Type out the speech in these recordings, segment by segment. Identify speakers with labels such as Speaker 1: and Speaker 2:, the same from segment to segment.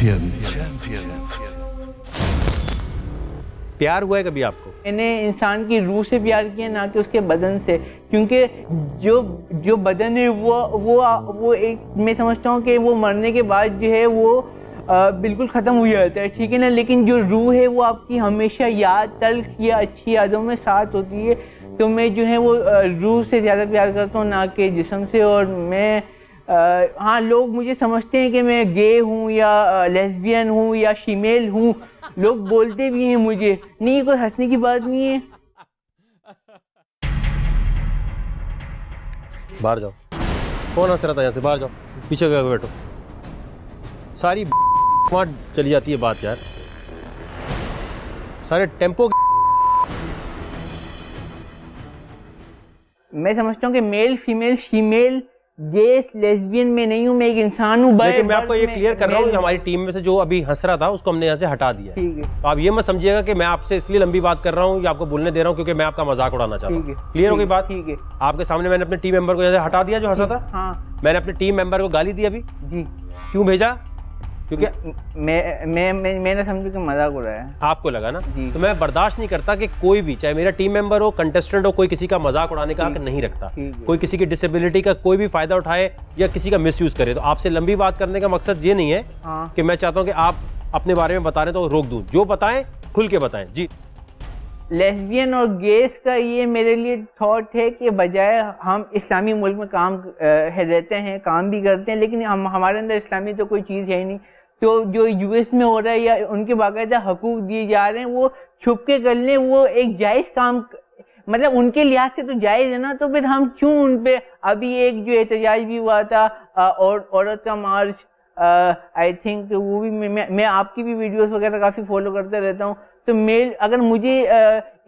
Speaker 1: Champions.
Speaker 2: प्यार हुआ है कभी आपको?
Speaker 3: मैंने इंसान की रूह से प्यार किया, ना कि उसके बदन से, क्योंकि जो बदन है वो एक, मैं समझता हूँ कि वो मरने के बाद जो है वो बिल्कुल ख़त्म हो जाता है, ठीक है ना। लेकिन जो रूह है वो आपकी हमेशा याद, तल्ख या अच्छी यादों में साथ होती है। तो मैं जो है वो रूह से ज़्यादा प्यार करता हूँ, ना कि जिस्म से। और मैं हाँ, लोग मुझे समझते हैं कि मैं गे हूँ या लेस्बियन हूँ या फीमेल हूँ, लोग बोलते भी हैं मुझे। नहीं, कोई हंसने की बात नहीं है।
Speaker 2: बाहर जाओ। कौन हंस रहा था? यहाँ से बाहर जाओ, पीछे गए बैठो। सारी वहाँ चली जाती है बात यार, सारे टेम्पो।
Speaker 3: मैं समझता हूँ कि मेल फीमेल गेस लेस्बियन में नहीं हूँ, मैं एक इंसान हूँ।
Speaker 2: लेकिन मैं आपको ये क्लियर कर रहा हूँ, हमारी टीम में से जो अभी हंस रहा था उसको हमने यहाँ से हटा दिया।
Speaker 3: ठीक है।
Speaker 2: तो आप ये मत समझिएगा कि मैं आपसे इसलिए लंबी बात कर रहा हूँ या आपको बोलने दे रहा हूँ क्योंकि मैं आपका मजाक उड़ाना चाहता हूँ। क्लियर हो गई बात?
Speaker 3: ठीक है।
Speaker 2: आपके सामने मैंने अपने टीम मेंबर को यहाँ से हटा दिया जो हंसा था।
Speaker 3: हाँ।
Speaker 2: मैंने अपने टीम मेंबर को गाली दी अभी।
Speaker 3: जी।
Speaker 2: क्यों भेजा? क्योंकि
Speaker 3: मैंने समझा कि मजाक उड़ाया है।
Speaker 2: आपको लगा ना? तो मैं बर्दाश्त नहीं करता कि कोई भी, चाहे मेरा टीम मेंबर हो, कंटेस्टेंट हो, कोई किसी का मजाक उड़ाने का हक नहीं रखता। कोई किसी की डिसेबिलिटी का कोई भी फायदा उठाए या किसी का मिसयूज करे। तो आपसे लंबी बात करने का मकसद ये नहीं है कि मैं चाहता हूँ कि आप अपने बारे में बता रहे तो रोक दूं। जो बताएं खुल के बताएं। जी।
Speaker 3: लेस्बियन और गेस का ये मेरे लिए थॉट है कि बजाय हम इस्लामी मुल्क में काम रहते हैं, काम भी करते हैं, लेकिन हमारे अंदर इस्लामी तो कोई चीज़ है ही नहीं। तो जो यूएस में हो रहा है या उनके बाकायदा हकूक दिए जा रहे हैं, वो छुप के कर लें, वो एक जायज़ काम, मतलब उनके लिहाज से तो जायज़ है ना। तो फिर हम क्यों उन पे, अभी एक जो एहतजाज भी हुआ था और औरत का मार्च, आई थिंक तो वो भी मैं आपकी भी वीडियोस वगैरह काफ़ी फॉलो करता रहता हूँ। तो अगर मुझे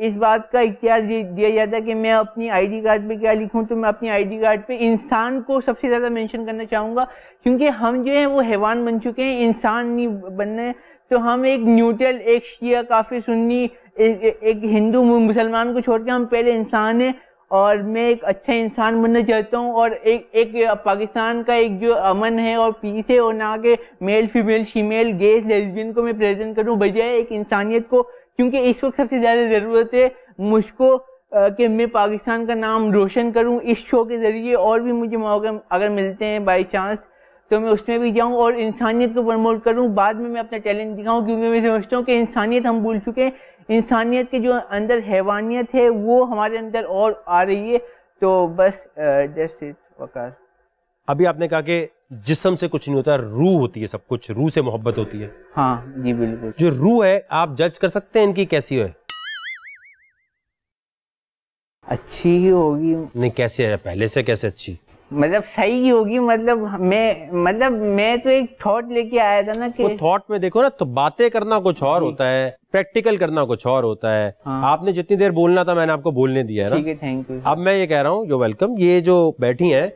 Speaker 3: इस बात का इख्तियार दिया जाता है कि मैं अपनी आईडी कार्ड पे क्या लिखूं, तो मैं अपनी आईडी कार्ड पे इंसान को सबसे ज़्यादा मेंशन करना चाहूँगा, क्योंकि हम जो है वो हैवान बन चुके हैं, इंसान नहीं बनने। तो हम एक न्यूट्रल, एक शिया, काफ़ी सुन्नी, एक हिंदू मुसलमान को छोड़ के हम पहले इंसान हैं। और मैं एक अच्छा इंसान बनना चाहता हूँ, और एक पाकिस्तान का एक जो अमन है और पीस है, और ना कि मेल फीमेल गेस लेस्बियन को मैं प्रेजेंट करूँ, बजाय एक इंसानियत को। क्योंकि इस वक्त सबसे ज़्यादा ज़रूरत है मुझको कि मैं पाकिस्तान का नाम रोशन करूँ इस शो के ज़रिए। और भी मुझे मौके अगर मिलते हैं बाई चांस तो मैं उसमें भी जाऊँ और इंसानियत को प्रमोट करूँ। बाद में मैं अपना टैलेंट दिखाऊँ, क्योंकि मैं समझता हूँ कि इंसानियत हम भूल चुके हैं। इंसानियत के जो अंदर हैवानियत है वो हमारे अंदर और आ रही है। तो बस दैट्स इट। वकार,
Speaker 2: अभी आपने कहा कि जिस्म से कुछ नहीं होता, रूह होती है सब कुछ, रूह से मोहब्बत होती है।
Speaker 3: हाँ जी बिल्कुल।
Speaker 2: जो रूह है आप जज कर सकते हैं इनकी कैसी है?
Speaker 3: अच्छी ही होगी।
Speaker 2: नहीं, कैसे है? पहले से कैसे अच्छी?
Speaker 3: मतलब सही ही होगी। मतलब मैं तो एक थॉट लेके आया था ना कि
Speaker 2: थॉट में देखो ना, तो बातें करना कुछ और होता है, प्रैक्टिकल करना कुछ और होता है। आपने जितनी देर बोलना था मैंने आपको बोलने दिया है ना।
Speaker 3: ठीक है, थैंक यू।
Speaker 2: अब मैं ये कह रहा हूँ, जो वेलकम, ये जो बैठी है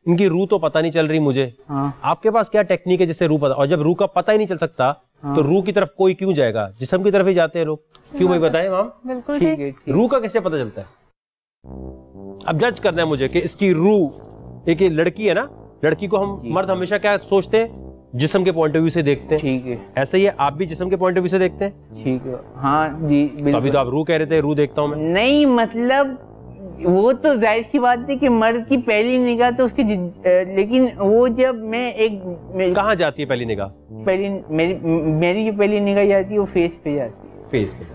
Speaker 2: इनकी रूह तो पता नहीं चल रही मुझे। आपके पास क्या टेक्निक है जिससे रूह पता, और जब रूह का पता ही नहीं चल सकता तो रूह की तरफ कोई क्यों जाएगा? जिस्म की तरफ ही जाते हैं लोग। क्यों भाई, बताएं मैम।
Speaker 4: बिल्कुल ठीक है।
Speaker 2: रूह का कैसे पता चलता है? अब जज करना है मुझे कि इसकी रूह, एक लड़की है ना, लड़की को हम मर्द हमेशा क्या सोचते हैं? जिस्म के पॉइंट ऑफ व्यू से देखते हैं।
Speaker 3: ठीक है।
Speaker 2: ऐसे ही है, आप भी जिस्म के पॉइंट ऑफ व्यू से देखते हैं।
Speaker 3: ठीक है। हाँ जी बिल्कुल।
Speaker 2: तो अभी तो आप रूह कह रहे थे, रूह देखता हूं मैं।
Speaker 3: नहीं, मतलब वो तो जाहिर सी बात थी कि मर्द की पहली निगाह तो उसकी, लेकिन वो जब मैं
Speaker 2: कहाँ जाती है पहली निगाह?
Speaker 3: मेरी जो पहली निगाह जाती है वो फेस पे जाती है।
Speaker 2: फेस पे,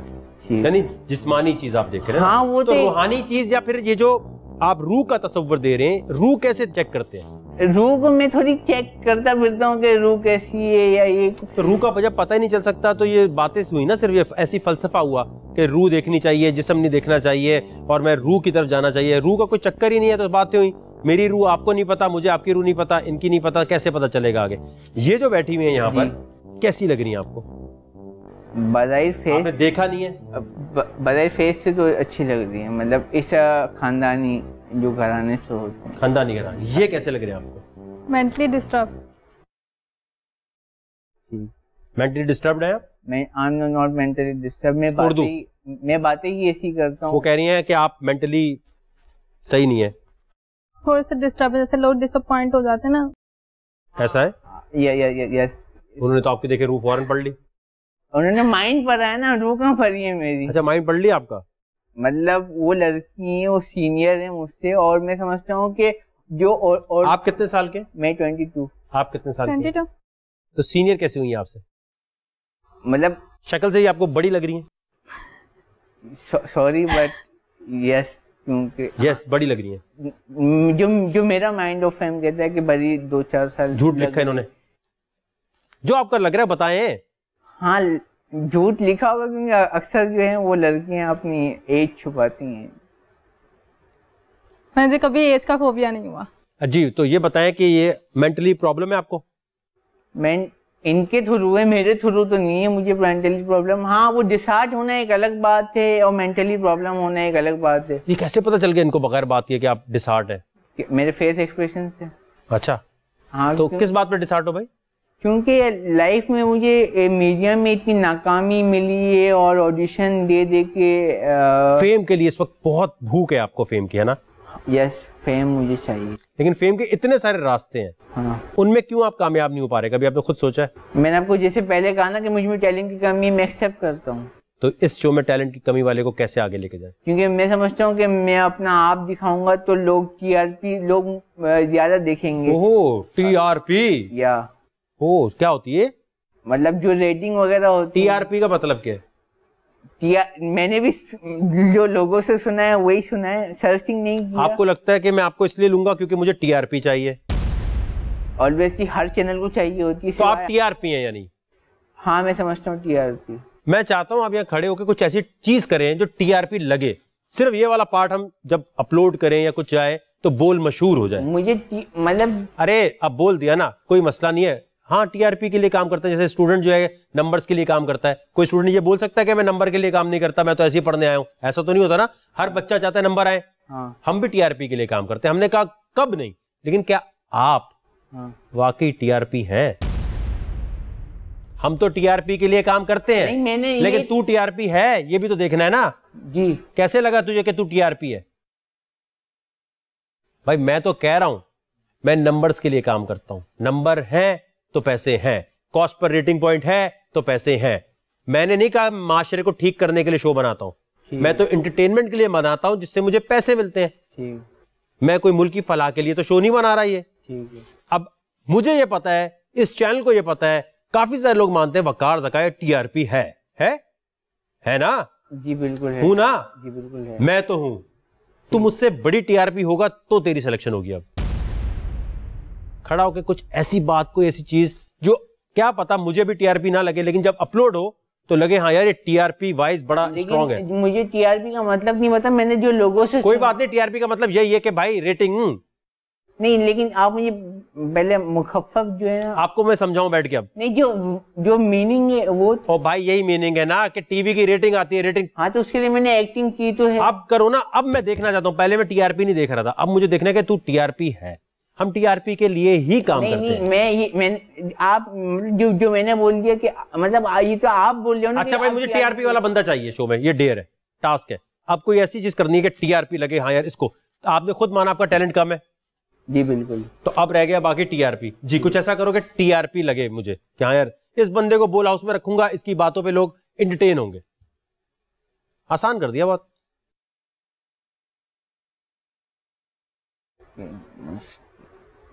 Speaker 2: यानी जिस्मानी चीज आप देख रहे हैं।
Speaker 3: हाँ, वो
Speaker 2: तो रूहानी चीज, या फिर ये जो आप रूह का तस्वर दे रहे हैं, रूह कैसे चेक करते हैं?
Speaker 3: रूह को मैं थोड़ी चेक करता फिरता हूँ कि रूह कैसी है या ये।
Speaker 2: तो रूह का जब पता ही नहीं चल सकता तो ये बातें हुई ना, सिर्फ ये ऐसी फलसफा हुआ कि रूह देखनी चाहिए, जिस्म नहीं देखना चाहिए, और मैं रूह की तरफ जाना चाहिए। रूह का कोई चक्कर ही नहीं है, तो बातें हुई। मेरी रूह आपको नहीं पता, मुझे आपकी रूह नहीं पता, इनकी नहीं पता, कैसे पता चलेगा आगे? ये जो बैठी हुई है यहाँ पर, कैसी लग रही है आपको?
Speaker 3: बज़ाहिर फेस
Speaker 2: आपने देखा नहीं है?
Speaker 3: बज़ाहिर फेस से तो अच्छी लग रही है, मतलब इस खानदानी जो घराने से होते हैं।
Speaker 2: खानदानी घराने। ये कैसे लग रहे हैं आपको?
Speaker 4: Mentally disturb.
Speaker 2: मेंटली डिस्टर्ब्ड है आप?
Speaker 3: मैं I am not mentally disturb. मैं बातें ही ऐसी करता हूँ।
Speaker 2: वो कह रही हैं कि आप मेंटली सही नहीं है।
Speaker 4: थोड़े से डिस्टर्ब, जैसे लोग डिसअपॉइंट हो जाते हैं ना,
Speaker 2: ऐसा है?
Speaker 3: यस
Speaker 2: उन्होंने तो आपकी देखे रूह फौरन पढ़ ली।
Speaker 3: उन्होंने माइंड पढ़ा है ना, रूह कहाँ पढ़ी है मेरी।
Speaker 2: अच्छा, माइंड पढ़ लिया आपका।
Speaker 3: मतलब वो लड़की है, वो सीनियर है मुझसे, और मैं समझता हूँ कि जो और
Speaker 2: आप कितने साल के?
Speaker 3: मैं 22।
Speaker 2: आप कितने साल के?
Speaker 4: 22।
Speaker 2: तो सीनियर कैसे हुई है आपसे?
Speaker 3: मतलब
Speaker 2: शक्ल से ही आपको बड़ी लग रही है।
Speaker 3: सॉरी बट यस, क्योंकि
Speaker 2: यस, बड़ी लग रही है।
Speaker 3: जो मेरा माइंड ऑफ फेम कहता है कि बड़ी 2-4 साल।
Speaker 2: झूठ लिखा है इन्होंने, जो आपका लग रहा है बताएं।
Speaker 3: हाँ, झूठ लिखा होगा, क्योंकि अक्सर जो है वो लड़कियां अपनी एज छुपाती हैं।
Speaker 4: मुझे कभी एज का फोबिया नहीं हुआ
Speaker 2: जी। तो ये बताएं कि ये मेंटली प्रॉब्लम है आपको?
Speaker 3: मैं इनके थ्रू है, मेरे थ्रू तो नहीं है मुझे मेंटली प्रॉब्लम। हाँ, वो डिसहार्ट होना एक अलग बात है और मेंटली प्रॉब्लम होना एक अलग बात है।
Speaker 2: ये कैसे पता चल गया इनको बगैर बात किए कि आप डिसहार्ट है?
Speaker 3: मेरे फेस एक्सप्रेशन से।
Speaker 2: अच्छा,
Speaker 3: हाँ।
Speaker 2: तो किस बात पे डिसहार्ट हो भाई?
Speaker 3: क्योंकि लाइफ में मुझे मीडिया में इतनी नाकामी मिली है और ऑडिशन दे दे के
Speaker 2: फेम के लिए इस वक्त बहुत भूख है आपको, फेम की, है ना?
Speaker 3: यस, फेम मुझे चाहिए,
Speaker 2: लेकिन फेम के इतने सारे रास्ते हैं।
Speaker 3: हाँ।
Speaker 2: उनमें क्यों आप कामयाब नहीं हो पा रहे? कभी आपने खुद सोचा है?
Speaker 3: मैंने आपको जैसे पहले कहा ना कि मुझ में टैलेंट की कमी है, मैं एक्सेप्ट करता हूँ।
Speaker 2: तो इस शो में टैलेंट की कमी वाले को कैसे आगे लेके जाए?
Speaker 3: क्योंकि मैं समझता हूँ कि मैं अपना आप दिखाऊंगा तो लोग टीआरपी लोग ज्यादा देखेंगे।
Speaker 2: ओहो, टीआरपी।
Speaker 3: या
Speaker 2: ओ, क्या होती है?
Speaker 3: मतलब जो रेटिंग वगैरह होती है।
Speaker 2: टीआरपी का मतलब क्या है?
Speaker 3: मैंने भी जो लोगों से सुना है वही सुना है, सर्चिंग नहीं किया।
Speaker 2: आपको लगता है कि मैं आपको इसलिए लूंगा क्योंकि मुझे टीआरपी चाहिए?
Speaker 3: ऑब्वियसली हर चैनल को चाहिए होती है।
Speaker 2: तो आप टीआरपी हैं यानी?
Speaker 3: हाँ, मैं समझता हूँ टीआरपी।
Speaker 2: मैं चाहता हूं आप यहाँ खड़े होकर कुछ ऐसी चीज करें जो टीआरपी लगे। सिर्फ ये वाला पार्ट हम जब अपलोड करें या कुछ जाए तो बोल मशहूर हो जाए।
Speaker 3: मुझे मतलब
Speaker 2: अरे अब बोल दिया ना, कोई मसला नहीं है। हाँ, टीआरपी के लिए काम करता है, जैसे स्टूडेंट जो है नंबर्स के लिए काम करता है। कोई स्टूडेंट ये बोल सकता है कि मैं नंबर के लिए काम नहीं करता, मैं तो ऐसे ही पढ़ने आया हूँ? ऐसा तो नहीं होता ना, हर बच्चा चाहता है नंबर आए।
Speaker 3: हाँ।
Speaker 2: हम भी टीआरपी के लिए काम करते हैं। हमने कहा कब नहीं, लेकिन क्या आप वाकई टीआरपी हैं? हम तो टीआरपी के लिए काम करते हैं।
Speaker 3: नहीं, मैंने
Speaker 2: लेकिन तू टीआरपी है ये भी तो देखना है ना
Speaker 3: जी।
Speaker 2: कैसे लगा तुझे कि तू टीआरपी है? भाई मैं तो कह रहा हूं, मैं नंबर्स के लिए काम करता हूं। नंबर हैं तो पैसे हैं, कॉस्ट पर रेटिंग पॉइंट है तो पैसे हैं। मैंने नहीं कहा माशरे को ठीक करने के लिए शो बनाता हूं, मैं तो एंटरटेनमेंट के लिए बनाता हूं जिससे मुझे पैसे मिलते हैं।
Speaker 3: ठीक।
Speaker 2: मैं कोई मुल्क की फलाह के लिए तो शो नहीं बना रहा। ये
Speaker 3: ठीक है।
Speaker 2: अब मुझे ये पता है, इस चैनल को ये पता है, काफी सारे लोग मानते हैं वकार ज़काए टीआरपी है ना?
Speaker 3: जी बिल्कुल है।
Speaker 2: हूं ना?
Speaker 3: जी बिल्कुल है।
Speaker 2: मैं तो हूं। तू मुझसे बड़ी टीआरपी होगा तो तेरी सिलेक्शन होगी। अब खड़ा होकर कुछ ऐसी बात, कोई ऐसी चीज जो क्या पता मुझे भी टीआरपी ना लगे, लेकिन जब अपलोड हो तो लगे हाँ यार ये टीआरपी वाइज बड़ा स्ट्रांग है।
Speaker 3: मुझे टीआरपी का मतलब नहीं पता, मैंने जो लोगों से
Speaker 2: कोई बात नहीं, टीआरपी का मतलब यही है कि भाई रेटिंग
Speaker 3: नहीं, लेकिन आप मुझे पहले मुखफ़फ़ जो है ना,
Speaker 2: आपको मैं समझाऊं बैठ के? अब
Speaker 3: नहीं, जो मीनिंग है वो
Speaker 2: ओ भाई यही मीनिंग है ना कि टीवी की रेटिंग आती है, रेटिंग।
Speaker 3: हाँ, तो उसके लिए मैंने एक्टिंग की तो है।
Speaker 2: अब करो ना। अब मैं देखना चाहता हूं, पहले मैं टीआरपी नहीं देख रहा था, अब मुझे देखना है कि तू टीआरपी है। हम टीआरपी के लिए ही काम करते हैं।
Speaker 3: मैं आप जो मैंने बोल दिया कि मतलब ये तो आप बोल रहे हो ना।
Speaker 2: अच्छा भाई, मुझे टीआरपी वाला बंदा चाहिए शो में, ये डेयर है, टास्क है। अब कोई ऐसी चीज करनी है कि टीआरपी लगे, हाँ यार इसको। आपने खुद माना आपका टैलेंट कम है।
Speaker 3: जी बिल्कुल।
Speaker 2: तो अब रह गया बाकी टीआरपी। जी, कुछ ऐसा करो कि टीआरपी लगे मुझे, क्या यार इस बंदे को बोल हाउस में रखूंगा, इसकी बातों पे लोग एंटरटेन होंगे। आसान कर दिया बात।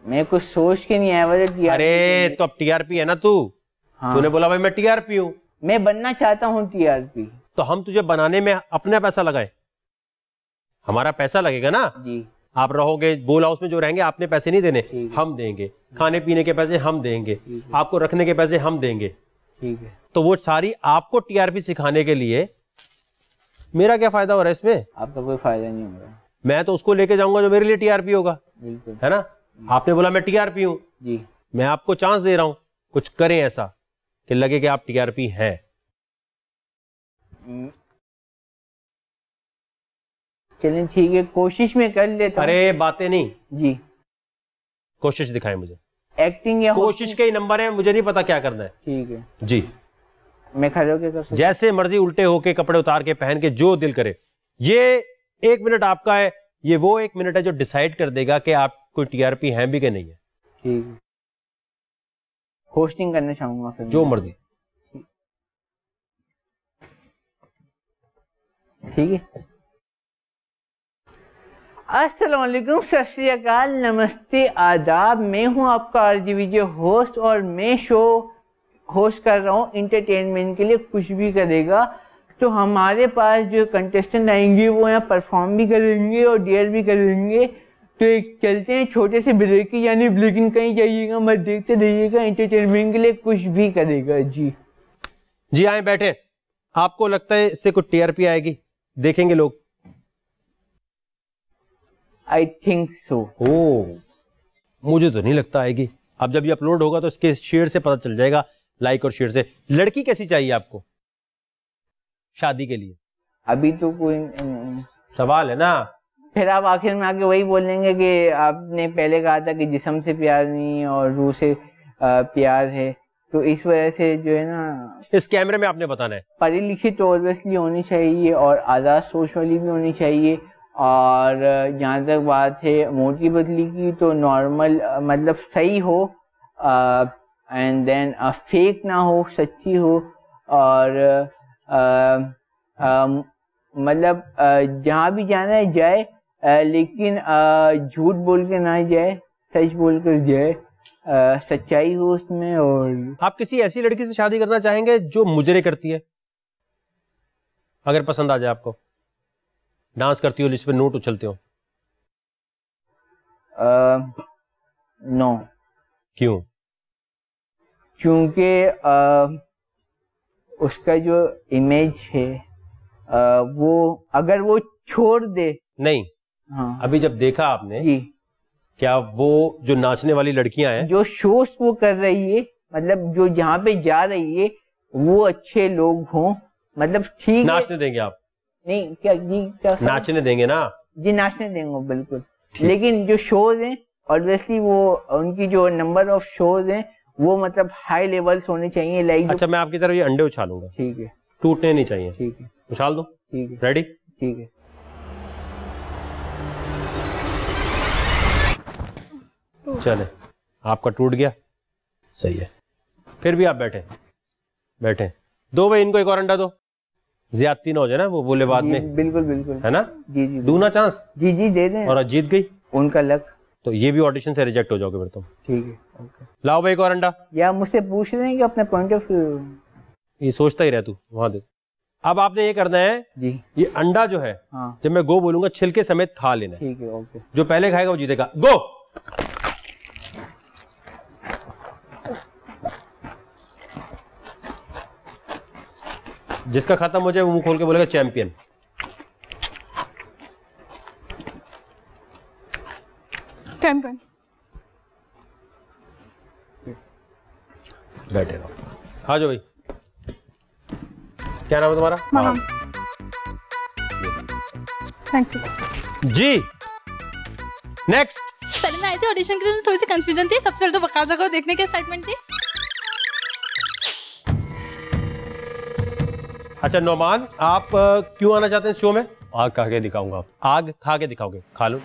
Speaker 3: मैं कुछ सोच के नहीं आया।
Speaker 2: अरे तो अब टीआरपी है ना तू?
Speaker 3: हाँ।
Speaker 2: तूने बोला भाई मैं टीआरपी हूं,
Speaker 3: मैं बनना चाहता हूँ टीआरपी।
Speaker 2: तो हम तुझे बनाने में अपना पैसा लगाए, हमारा पैसा लगेगा ना।
Speaker 3: जी।
Speaker 2: आप रहोगे बोल हाउस में, जो रहेंगे आपने पैसे नहीं देने, हम देंगे। खाने पीने के पैसे हम देंगे, आपको रखने के पैसे हम देंगे।
Speaker 3: ठीक है।
Speaker 2: तो वो सारी आपको टीआरपी सिखाने के लिए मेरा क्या फायदा हो रहा है इसमें?
Speaker 3: आपका कोई फायदा नहीं होगा।
Speaker 2: मैं तो उसको लेके जाऊंगा जो मेरे लिए टीआरपी होगा।
Speaker 3: बिल्कुल।
Speaker 2: है ना? आपने बोला मैं टीआरपी हूं,
Speaker 3: जी।
Speaker 2: मैं आपको चांस दे रहा हूं, कुछ करें ऐसा कि लगे कि आप टीआरपी हैं।
Speaker 3: चलें ठीक है, कोशिश में कर लेता हूं।
Speaker 2: अरे बातें नहीं
Speaker 3: जी,
Speaker 2: कोशिश दिखाएं मुझे।
Speaker 3: एक्टिंग या
Speaker 2: कोशिश के ही नंबर है, मुझे नहीं पता क्या करना है।
Speaker 3: ठीक है
Speaker 2: जी,
Speaker 3: मैं खड़े होके कर सकता
Speaker 2: जैसे मर्जी उल्टे होके कपड़े उतार के पहन के जो दिल करे। ये 1 मिनट आपका है, ये वो 1 मिनट है जो डिसाइड कर देगा कि आप कोई टीआरपी हैं भी कि नहीं है।
Speaker 3: ठीक है, होस्टिंग करना चाहूंगा फिर।
Speaker 2: जो मर्जी।
Speaker 3: ठीक है। अस्सलाम वालेकुम, सत श्री अकाल, नमस्ते, आदाब। मैं हूं आपका आरजे विजय होस्ट और मैं शो होस्ट कर रहा हूं इंटरटेनमेंट के लिए, कुछ भी करेगा। तो हमारे पास जो कंटेस्टेंट आएंगे वो यहाँ परफॉर्म भी करेंगे और डेयर भी करेंगे। तो एक चलते हैं छोटे से ब्रेक की, यानी लेकिन कहीं जाइएगा मत, देखते रहिएगा, एंटरटेनमेंट के लिए कुछ भी करेगा। जी
Speaker 2: आए बैठे। आपको लगता है इससे कुछ टीआरपी आएगी? देखेंगे लोग?
Speaker 3: I think so.
Speaker 2: मुझे तो नहीं लगता आएगी। अब जब ये अपलोड होगा तो इसके शेयर से पता चल जाएगा, लाइक और शेयर से। लड़की कैसी चाहिए आपको शादी के लिए?
Speaker 3: अभी तो कोई
Speaker 2: सवाल है ना।
Speaker 3: फिर आप आखिर में आके वही बोलेंगे कि आपने पहले कहा था कि जिस्म से प्यार नहीं और रूह से प्यार है, तो इस वजह से जो है ना,
Speaker 2: इस कैमरे में आपने बताना है।
Speaker 3: पढ़ी लिखी तो ऑब्वियसली होनी चाहिए और आज़ाद सोच वाली भी होनी चाहिए। और जहाँ तक बात है मोटी पतली की, तो नॉर्मल मतलब सही हो, एंड देन फेक ना हो, सच्ची हो। और मतलब जहाँ भी जाना है जाए, लेकिन झूठ बोल के ना जाए, सच बोल कर जाए, सच्चाई हो उसमें। और
Speaker 2: आप किसी ऐसी लड़की से शादी करना चाहेंगे जो मुजरे करती है? अगर पसंद आ जाए आपको, डांस करती हो, लिस्ट पे नोट उछलते हो?
Speaker 3: नो।
Speaker 2: क्यों?
Speaker 3: क्योंकि उसका जो इमेज है वो अगर वो छोड़ दे।
Speaker 2: नहीं।
Speaker 3: हाँ।
Speaker 2: अभी जब देखा आपने
Speaker 3: जी,
Speaker 2: क्या वो जो नाचने वाली लड़कियां हैं,
Speaker 3: जो शोज वो कर रही है, मतलब जो जहाँ पे जा रही है वो अच्छे लोग हों, मतलब ठीक।
Speaker 2: नाचने देंगे आप?
Speaker 3: नहीं, क्या जी, क्या
Speaker 2: नाचने देंगे ना?
Speaker 3: जी नाचने देंगे बिल्कुल। लेकिन जो शोज हैं ऑब्वियसली वो उनकी जो नंबर ऑफ शोज हैं वो मतलब हाई लेवल्स होने चाहिए, लाइक।
Speaker 2: अच्छा, मैं आपकी तरफ ये अंडे उछालूंगा।
Speaker 3: ठीक है।
Speaker 2: टूटने नहीं चाहिए।
Speaker 3: ठीक है।
Speaker 2: उछाल दो।
Speaker 3: ठीक है।
Speaker 2: रेडी?
Speaker 3: ठीक है।
Speaker 2: चले, आपका टूट गया, सही है। फिर भी आप बैठे बैठे। दो भाई, इनको एक और अंडा दो, ज्यादती ना हो जाए ना, वो बोले बाद में।
Speaker 3: बिल्कुल बिल्कुल,
Speaker 2: है ना?
Speaker 3: जी जी।
Speaker 2: दूना चांस।
Speaker 3: जी जी दे दें।
Speaker 2: और आज जीत गई
Speaker 3: उनका लक,
Speaker 2: तो ये भी ऑडिशन से रिजेक्ट हो जाओगे फिर तुम।
Speaker 3: ठीक है। ओके,
Speaker 2: लाओ भाई एक और अंडा।
Speaker 3: या मुझसे पूछ रहे हैं कि अपने पॉइंट ऑफ व्यू।
Speaker 2: ये सोचता ही रह तू, वहां दे। अब आपने ये करना है
Speaker 3: जी,
Speaker 2: ये अंडा जो है,
Speaker 3: हाँ
Speaker 2: जब मैं गो बोलूंगा छिलके समेत खा लेना है।
Speaker 3: ठीक है। ओके,
Speaker 2: जो पहले खाएगा वो जीतेगा। गो। जिसका खत्म हो जाए वो मुंह खोल के बोलेगा चैंपियन।
Speaker 4: चैंपियन।
Speaker 2: बैठे रहो। आ जाओ भाई। क्या नाम है तुम्हारा?
Speaker 4: मनाम। Thank you
Speaker 2: ji. नेक्स्ट।
Speaker 1: पहले मैं आई थी ऑडिशन के लिए, थोड़ी सी कंफ्यूजन थी। सबसे पहले तो बकाजा को देखने की एक्साइटमेंट थी।
Speaker 2: अच्छा नौमान, आप क्यों आना चाहते हैं शो में? आग खा के दिखाऊंगा। आग खा के दिखाओगे? खा लो।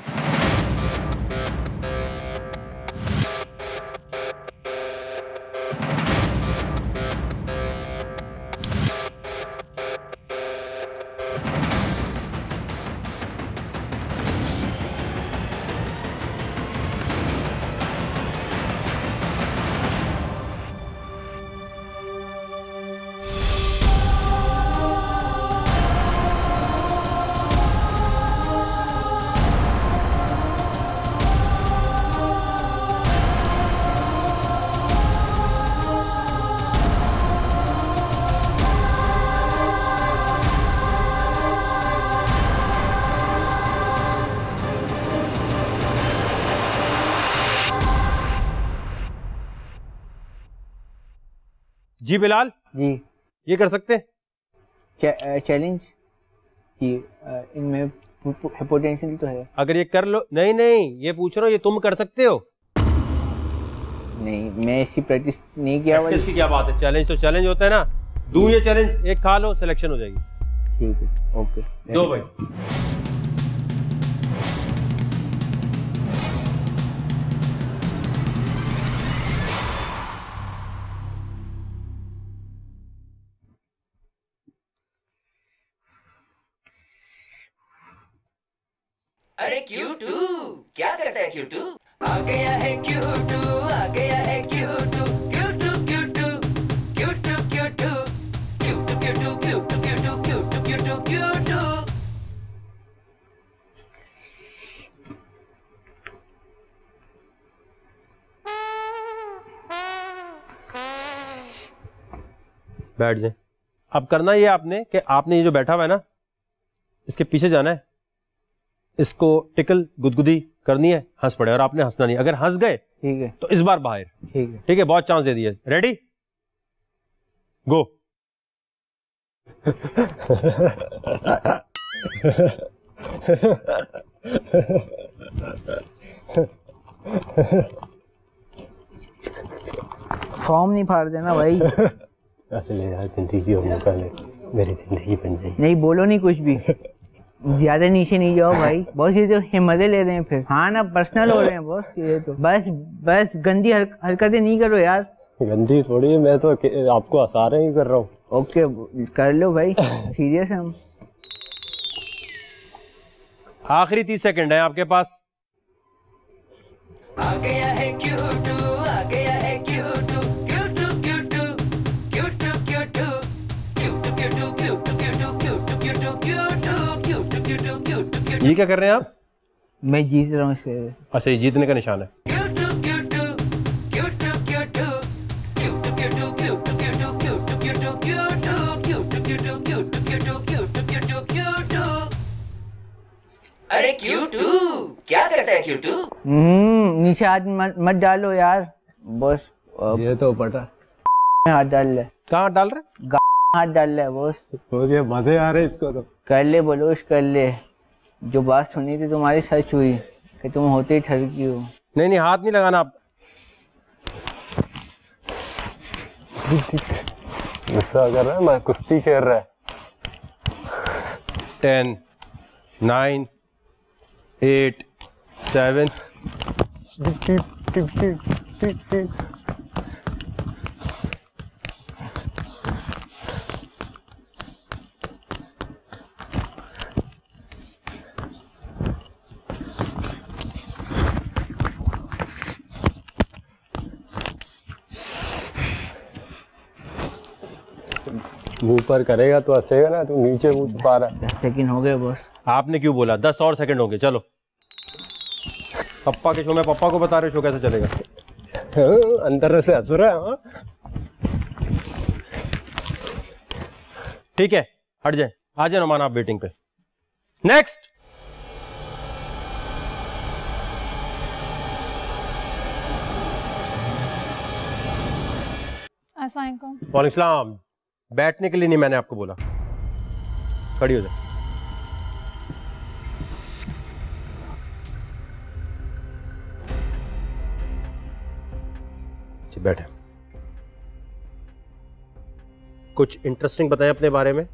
Speaker 2: जी बिलाल
Speaker 3: जी।
Speaker 2: ये कर सकते हैं?
Speaker 3: चैलेंज जी, इनमें पोटेंशियल तो है।
Speaker 2: अगर ये कर लो। नहीं नहीं, ये पूछ रहा हूँ, ये तुम कर सकते हो?
Speaker 3: नहीं, मैं इसकी प्रैक्टिस नहीं किया।
Speaker 2: प्रैक्टिस की क्या बात है? चैलेंज तो चैलेंज होता है ना। दूं ये चैलेंज, एक खा लो, सिलेक्शन हो जाएगी।
Speaker 3: ठीक है। ओके,
Speaker 2: दो भाई।
Speaker 5: अरे Q2 क्या करता है Q2? आ गया है Q2, आ गया है Q2, Q2 Q2 Q2 Q2 Q2 Q2 Q2 Q2 Q2 Q2
Speaker 2: बैठ जाए। अब करना ये आपने कि आपने ये जो बैठा हुआ है ना, इसके पीछे जाना है, इसको टिकल गुदगुदी करनी है, हंस पड़े, और आपने हंसना नहीं। अगर हंस गए
Speaker 3: ठीक है,
Speaker 2: तो इस बार बाहर।
Speaker 3: ठीक है,
Speaker 2: ठीक है, बहुत चांस दे दिए। रेडी, गो।
Speaker 3: फॉर्म नहीं फाड़ देना भाई।
Speaker 2: ले यार, जिंदगी और मौका ले, मेरी जिंदगी बन जाएगी।
Speaker 3: नहीं बोलो नहीं कुछ भी, ज्यादा नीचे नहीं जाओ भाई, बॉस ये तो हिम्मतें ले रहे हैं फिर। हाँ ना, पर्सनल हो रहे हैं बॉस ये तो। बस बस गंदी हरकतें नहीं करो यार।
Speaker 2: गंदी थोड़ी है, मैं तो आपको हंसा रहे ही कर रहा हूँ।
Speaker 3: ओके कर लो भाई, सीरियस है हम।
Speaker 2: आखिरी 30 सेकंड है आपके पास।
Speaker 5: आ गया है Q2, आ गया है Q2 Q2 Q2 Q2 Q2 Q2 Q2 Q2 Q2 Q2 Q2 Q2 Q2
Speaker 2: ये क्या कर रहे हैं आप?
Speaker 3: मैं जीत रहा हूँ इससे।
Speaker 2: अच्छा, ये जीतने का निशान है।
Speaker 5: Q2 Q2 Q2 Q2 Q2 Q2 Q2 Q2 Q2 Q2 Q2 Q2 Q2 Q2 Q2 Q2 अरे Q2 क्या करता है Q2?
Speaker 3: नीचे हाथ मत डालो यार बॉस।
Speaker 2: ये तो पता
Speaker 3: हाथ डाल ले।
Speaker 2: कहाँ डाल रहे?
Speaker 3: हाथ डाल ले बॉस।
Speaker 2: हो गया, मजे आ रहे इसको तो।
Speaker 3: कर ले बलोश कर ले, जो बात सुनी थी तुम्हारी सच हुई कि तुम होते ही ठरकी हो।
Speaker 2: नहीं नहीं, हाथ नहीं लगाना आप। गुस्सा कर रहा है, मैं कुश्ती खेल रहा है। 10 9 8 7 मुंह पर करेगा तो हंसेगा ना, तो नीचे मुंह पा रहा है।
Speaker 3: 10 सेकंड हो गए बॉस।
Speaker 2: आपने क्यों बोला? 10 और सेकंड होंगे। चलो, पप्पा के शो में पप्पा को बता रहे, शो कैसे चलेगा? अंदर से हंस रहा है। हाँ? ठीक है, हट जाए। आ जाए नोमान, आप वेटिंग पे। नेक्स्ट।
Speaker 1: अस्सलाम वालेकुम।
Speaker 2: वालेकुम सलाम। बैठने के लिए नहीं मैंने आपको बोला, खड़ी हो जाए। बैठे। कुछ इंटरेस्टिंग बताएं अपने बारे में।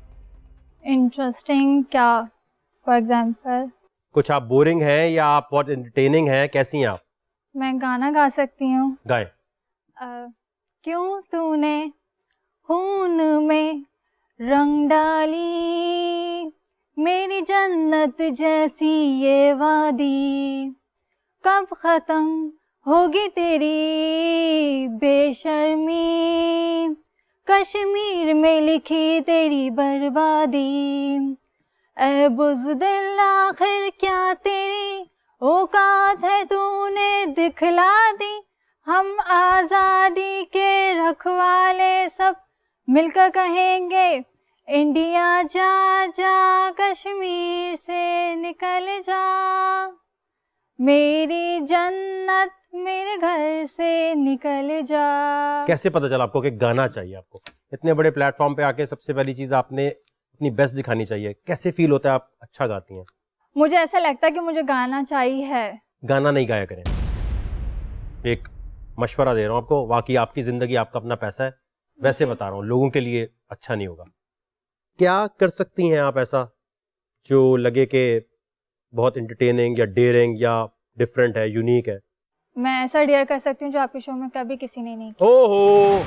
Speaker 1: इंटरेस्टिंग क्या? फॉर एग्जाम्पल
Speaker 2: कुछ आप बोरिंग हैं या आप बहुत एंटरटेनिंग हैं? कैसी हैं आप?
Speaker 1: मैं गाना गा सकती हूँ।
Speaker 2: गाएं।
Speaker 1: क्यों तूने खून में रंग डाली, मेरी जन्नत जैसी ये वादी, कब खत्म होगी तेरी बेशर्मी, कश्मीर में लिखी तेरी बर्बादी, ऐ बुज़दिल आखिर क्या तेरी औकात है, तूने दिखला दी, हम आज़ादी के रखवाले सब मिलकर कहेंगे, इंडिया जा जा कश्मीर से निकल जा, मेरी जन्नत मेरे घर से निकल जा।
Speaker 2: कैसे पता चला आपको कि गाना चाहिए? आपको इतने बड़े प्लेटफॉर्म पे आके सबसे पहली चीज आपने अपनी बेस्ट दिखानी चाहिए। कैसे फील होता है? आप अच्छा गाती हैं।
Speaker 1: मुझे ऐसा लगता है कि मुझे गाना चाहिए है।
Speaker 2: गाना नहीं गाया करें। एक मशवरा दे रहा हूँ आपको, वाकई आपकी जिंदगी, आपका अपना पैसा है, वैसे बता रहा हूँ, लोगों के लिए अच्छा नहीं होगा। क्या कर सकती हैं आप ऐसा जो लगे कि बहुत इंटरटेनिंग या डेयरिंग या डिफरेंट है, यूनिक है?
Speaker 1: मैं ऐसा डेयर कर सकती हूँ जो आपके शो में कभी किसी ने नहीं किया।
Speaker 2: ओहो,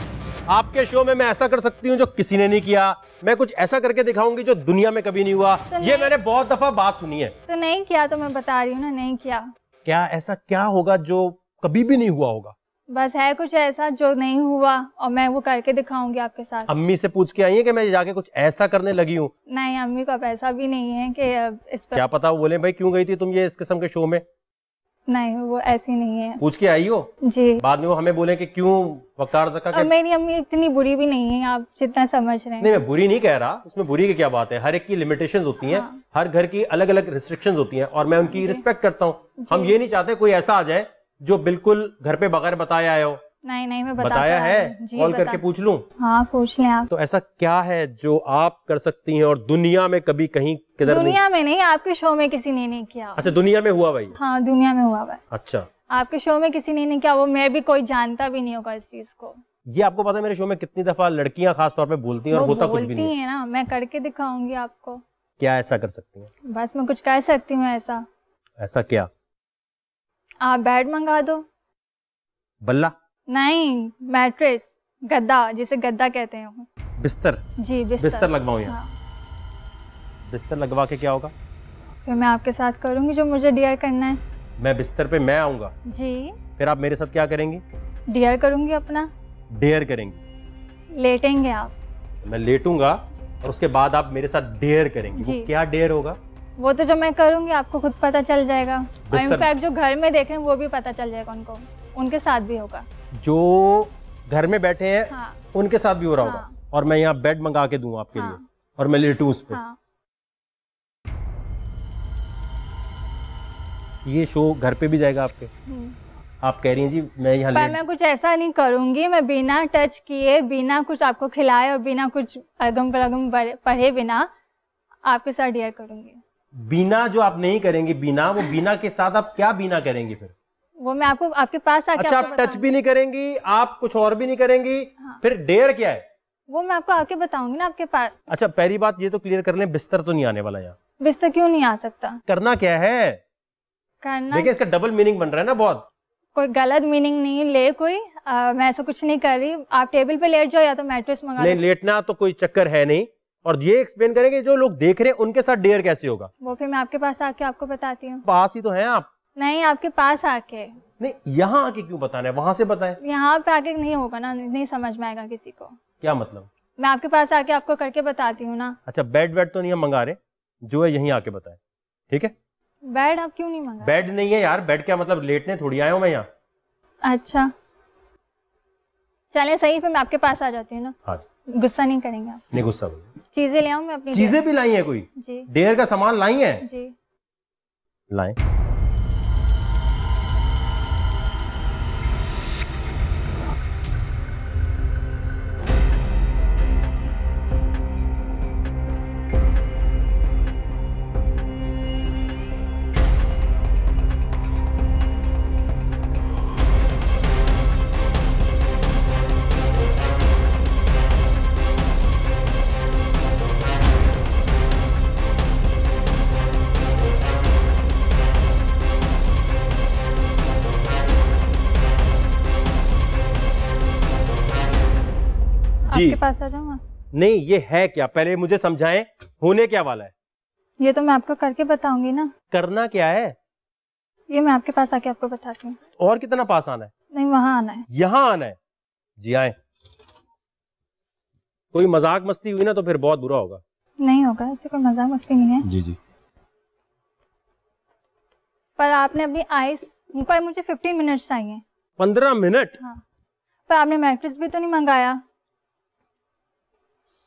Speaker 2: आपके शो में मैं ऐसा कर सकती हूँ जो किसी ने नहीं किया, मैं कुछ ऐसा करके दिखाऊंगी जो दुनिया में कभी नहीं हुआ।
Speaker 1: तो
Speaker 2: ये मैंने बहुत दफा बात सुनी है।
Speaker 1: तो नहीं किया तो मैं बता रही हूँ ना, नहीं किया।
Speaker 2: क्या ऐसा क्या होगा जो कभी भी नहीं हुआ होगा?
Speaker 1: बस है कुछ ऐसा जो नहीं हुआ और मैं वो करके दिखाऊंगी आपके साथ।
Speaker 2: अम्मी से पूछ के आई है कि मैं जाके कुछ ऐसा करने लगी हूँ?
Speaker 1: नहीं, अम्मी को अब ऐसा भी नहीं है कि इस पर।
Speaker 2: क्या पता वो बोले भाई क्यों गई थी तुम ये इस किस्म के शो में?
Speaker 1: नहीं, वो ऐसी नहीं है।
Speaker 2: पूछ के आई हो?
Speaker 1: जी।
Speaker 2: बाद में वो हमें बोले कि क्यों वकार ज़का के।
Speaker 1: मेरी अम्मी इतनी बुरी भी नहीं है आप जितना समझ रहे हैं।
Speaker 2: नहीं, मैं बुरी नहीं कह रहा, उसमें बुरी की क्या बात है। हर एक की लिमिटेशंस होती हैं,
Speaker 1: हाँ।
Speaker 2: हर घर की अलग अलग रिस्ट्रिक्शंस होती हैं और मैं उनकी रिस्पेक्ट करता हूँ। हम ये नहीं चाहते कोई ऐसा आ जाए जो बिल्कुल घर पे बगैर बताए आए हो।
Speaker 1: नहीं, मैं
Speaker 2: बताया है? कॉल करके पूछ लूं?
Speaker 1: हाँ, पूछ लें आप।
Speaker 2: तो ऐसा क्या है जो आप कर सकती हैं और दुनिया में कभी कहीं किधर नहीं?
Speaker 1: दुनिया में नहीं, आपके शो में किसी ने नहीं किया।
Speaker 2: अच्छा, दुनिया में हुआ भाई?
Speaker 1: हाँ, दुनिया में हुआ हुआ है।
Speaker 2: अच्छा,
Speaker 1: आपके शो में किसी ने नहीं किया, वो मैं भी कोई जानता भी नहीं होगा इस चीज को।
Speaker 2: ये आपको पता है मेरे शो में कितनी दफा लड़कियां खास तौर पे बोलती हैं और होता कुछ भी नहीं
Speaker 1: बोलती है ना, मैं करके दिखाऊंगी आपको।
Speaker 2: क्या ऐसा कर सकती हैं?
Speaker 1: बस मैं कुछ कर सकती हूँ ऐसा।
Speaker 2: ऐसा क्या?
Speaker 1: आप बेड मंगा दो।
Speaker 2: बल्ला?
Speaker 1: नहीं, मैट्रेस, गद्दा, जिसे गद्दा कहते हैं।
Speaker 2: बिस्तर?
Speaker 1: जी,
Speaker 2: बिस्तर लगवाऊं यहाँ?
Speaker 1: हाँ।
Speaker 2: बिस्तर लगवा के क्या होगा?
Speaker 1: फिर मैं आपके साथ करूंगी जो मुझे डियर करना है।
Speaker 2: मैं बिस्तर पे मैं आऊंगा,
Speaker 1: जी,
Speaker 2: फिर आप मेरे साथ क्या करेंगी?
Speaker 1: डियर करूंगी अपना।
Speaker 2: डेयर करेंगी?
Speaker 1: लेटेंगे आप।
Speaker 2: मैं लेटूंगा और उसके बाद आप मेरे साथ डेयर करेंगी।
Speaker 1: जी।
Speaker 2: वो क्या डेयर होगा?
Speaker 1: वो तो जो मैं करूंगी आपको खुद पता चल जाएगा। और
Speaker 2: बिस्तर-
Speaker 1: इनफैक्ट जो घर में देख रहे हैं वो भी पता चल जाएगा उनको, उनके साथ भी होगा।
Speaker 2: जो घर में बैठे हैं
Speaker 1: हाँ।
Speaker 2: उनके साथ भी हो रहा होगा।
Speaker 1: हाँ।
Speaker 2: और मैं यहाँ बेड मंगा के दूं आपके
Speaker 1: हाँ।
Speaker 2: लिए और मैं लेटूं उस पे।
Speaker 1: हाँ।
Speaker 2: ये शो घर पे भी जाएगा आपके? आप कह रही हैं जी मैं यहाँ
Speaker 1: पर
Speaker 2: लेट
Speaker 1: मैं कुछ ऐसा नहीं करूंगी, मैं बिना टच किए, बिना कुछ आपको खिलाए और बिना कुछ अगम परगम पढ़े बिना आपके साथ डियर करूंगी।
Speaker 2: बिना जो आप नहीं करेंगी, बिना वो बिना के साथ आप क्या बिना करेंगी फिर?
Speaker 1: वो मैं आपको आपके पास आके
Speaker 2: अच्छा,
Speaker 1: आपको
Speaker 2: आप टच
Speaker 1: बताऊंगी।
Speaker 2: भी नहीं करेंगी, आप कुछ और भी नहीं करेंगी।
Speaker 1: हाँ।
Speaker 2: फिर डेयर क्या है?
Speaker 1: वो मैं आपको आके बताऊंगी ना आपके पास।
Speaker 2: अच्छा, पहली बात ये तो क्लियर कर लें, बिस्तर तो नहीं आने वाला यहाँ।
Speaker 1: बिस्तर क्यों नहीं आ सकता?
Speaker 2: करना क्या है?
Speaker 1: करना
Speaker 2: देखिए इसका डबल मीनिंग बन रहा है ना बहुत।
Speaker 1: कोई गलत मीनिंग नहीं ले कोई। मैं ऐसा कुछ नहीं कर रही। आप टेबल पे लेट जाओ या तो मैट्रेस मंगा
Speaker 2: नहीं,
Speaker 1: लो।
Speaker 2: लेटना तो कोई चक्कर है नहीं। और ये एक्सप्लेन करेंगे जो लोग देख रहे हैं उनके साथ डेयर कैसे होगा?
Speaker 1: वो फिर मैं आपके पास आके आपको बताती हूँ।
Speaker 2: पास ही तो हैं आप।
Speaker 1: नहीं, आपके पास आके।
Speaker 2: नहीं, यहाँ आके क्यों बताना है? वहां से बताएं।
Speaker 1: यहाँ पे आके नहीं होगा ना, नहीं समझ में आएगा किसी को।
Speaker 2: क्या मतलब?
Speaker 1: मैं आपके पास आके आपको करके बताती हूँ ना।
Speaker 2: अच्छा, बेड वेड तो नहीं हम मंगा रहे, जो है यहीं आके बताएं, ठीक है?
Speaker 1: बेड आप क्यों नहीं मंगा?
Speaker 2: बेड नहीं है यार, बेड क्या मतलब? लेटने थोड़ी आया हूँ मैं यहाँ।
Speaker 1: अच्छा, चलें सही, फिर मैं आपके पास आ जाती हूँ ना।
Speaker 2: हाँ,
Speaker 1: गुस्सा नहीं करेंगे आप?
Speaker 2: नहीं गुस्सा बोलो।
Speaker 1: चीजें ले आऊँ मैं अपनी?
Speaker 2: चीजें भी लाई हैं कोई?
Speaker 1: जी।
Speaker 2: डेयर का सामान लाई हैं?
Speaker 1: जी।
Speaker 2: लाएं।
Speaker 1: आपके पास आ जाऊँ?
Speaker 2: नहीं, ये है क्या? पहले मुझे समझाएं, होने क्या वाला है?
Speaker 1: ये तो मैं आपको करके बताऊंगी ना।
Speaker 2: करना क्या है?
Speaker 1: ये मैं आपके पास आके आपको बताती हूँ।
Speaker 2: और कितना पास आना है?
Speaker 1: नहीं, वहां आना है।
Speaker 2: यहां आना है? जी आए। कोई मजाक मस्ती हुई ना तो फिर बहुत बुरा होगा।
Speaker 1: नहीं होगा, ऐसे कोई मजाक मस्ती नहीं है।
Speaker 2: जी जी।
Speaker 1: पर आपने अपनी आइस पर मुझे 15 मिनट्स चाहिए।
Speaker 2: 15 मिनट?
Speaker 1: हाँ, पर आपने मैट्रेस भी तो नहीं मंगाया।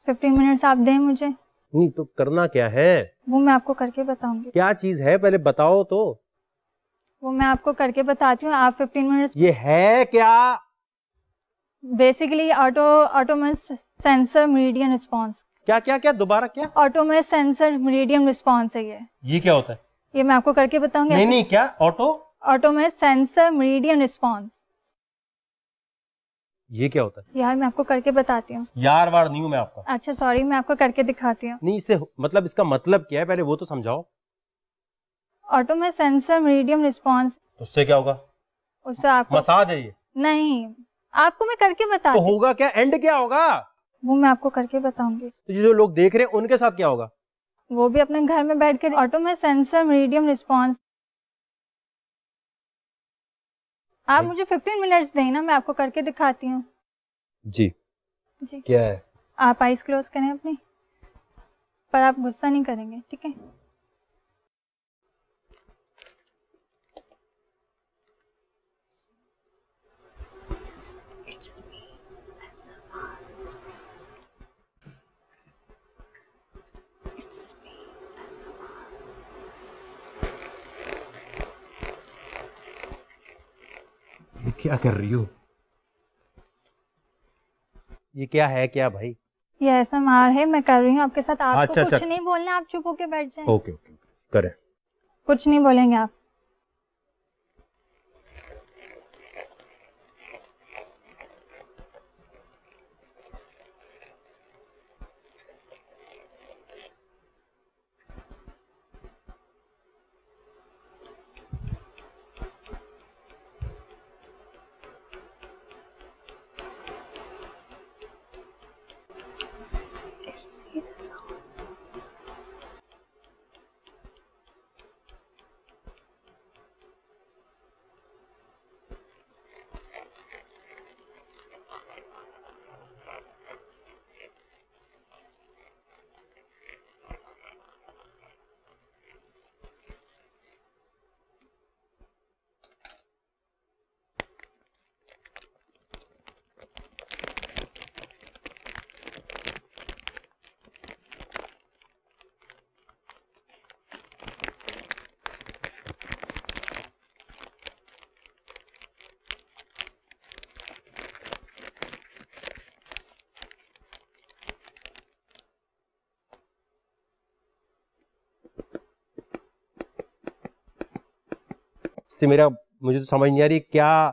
Speaker 1: 15 मिनट्स आप दें मुझे।
Speaker 2: नहीं तो करना क्या है?
Speaker 1: वो मैं आपको करके बताऊंगी।
Speaker 2: क्या चीज है पहले बताओ तो।
Speaker 1: वो मैं आपको करके बताती हूँ, आप 15 मिनट्स।
Speaker 2: ये है क्या?
Speaker 1: Basically autonomous sensory meridian response.
Speaker 2: क्या क्या क्या? दोबारा क्या?
Speaker 1: ऑटोमेस सेंसर मीडियम रिस्पॉन्स है
Speaker 2: ये क्या होता है?
Speaker 1: ये मैं आपको करके बताऊंगी।
Speaker 2: नहीं नहीं, क्या?
Speaker 1: ऑटोमेस सेंसर मीडियम रिस्पॉन्स।
Speaker 2: ये क्या होता है?
Speaker 1: यार मैं आपको करके बताती हूँ।
Speaker 2: यार वार नहीं हूं मैं आपका।
Speaker 1: अच्छा सॉरी, मैं आपको करके दिखाती हूँ।
Speaker 2: नहीं, इससे मतलब इसका मतलब क्या है? पहले वो तो समझाओ।
Speaker 1: ऑटोमेस सेंसर मीडियम रिस्पॉन्स।
Speaker 2: उससे क्या होगा?
Speaker 1: उससे आपको
Speaker 2: मसाज है ये?
Speaker 1: नहीं, आपको मैं करके
Speaker 2: तो
Speaker 1: बताती हूँ।
Speaker 2: होगा क्या, एंड क्या होगा?
Speaker 1: वो मैं आपको करके बताऊंगी।
Speaker 2: तो जो लोग देख रहे हैं उनके साथ क्या होगा?
Speaker 1: वो भी अपने घर में बैठ कर ऑटो में सेंसर मीडियम रिस्पॉन्स। आप मुझे 15 मिनट्स दें ना, मैं आपको करके दिखाती हूँ।
Speaker 2: जी
Speaker 1: जी
Speaker 2: क्या है?
Speaker 1: आप आइज क्लोज करें अपनी, पर आप गुस्सा नहीं करेंगे, ठीक है?
Speaker 2: ये क्या कर रही हो? ये क्या है क्या भाई?
Speaker 1: ये ऐसा मार है, मैं कर रही हूँ आपके साथ। आपको
Speaker 2: अच्छा,
Speaker 1: कुछ
Speaker 2: अच्छा।
Speaker 1: नहीं बोलना, आप चुप होके बैठ जाएं।
Speaker 2: ओके ओके करें।
Speaker 1: कुछ नहीं बोलेंगे आप।
Speaker 2: से मेरा मुझे तो समझ नहीं आ रही, क्या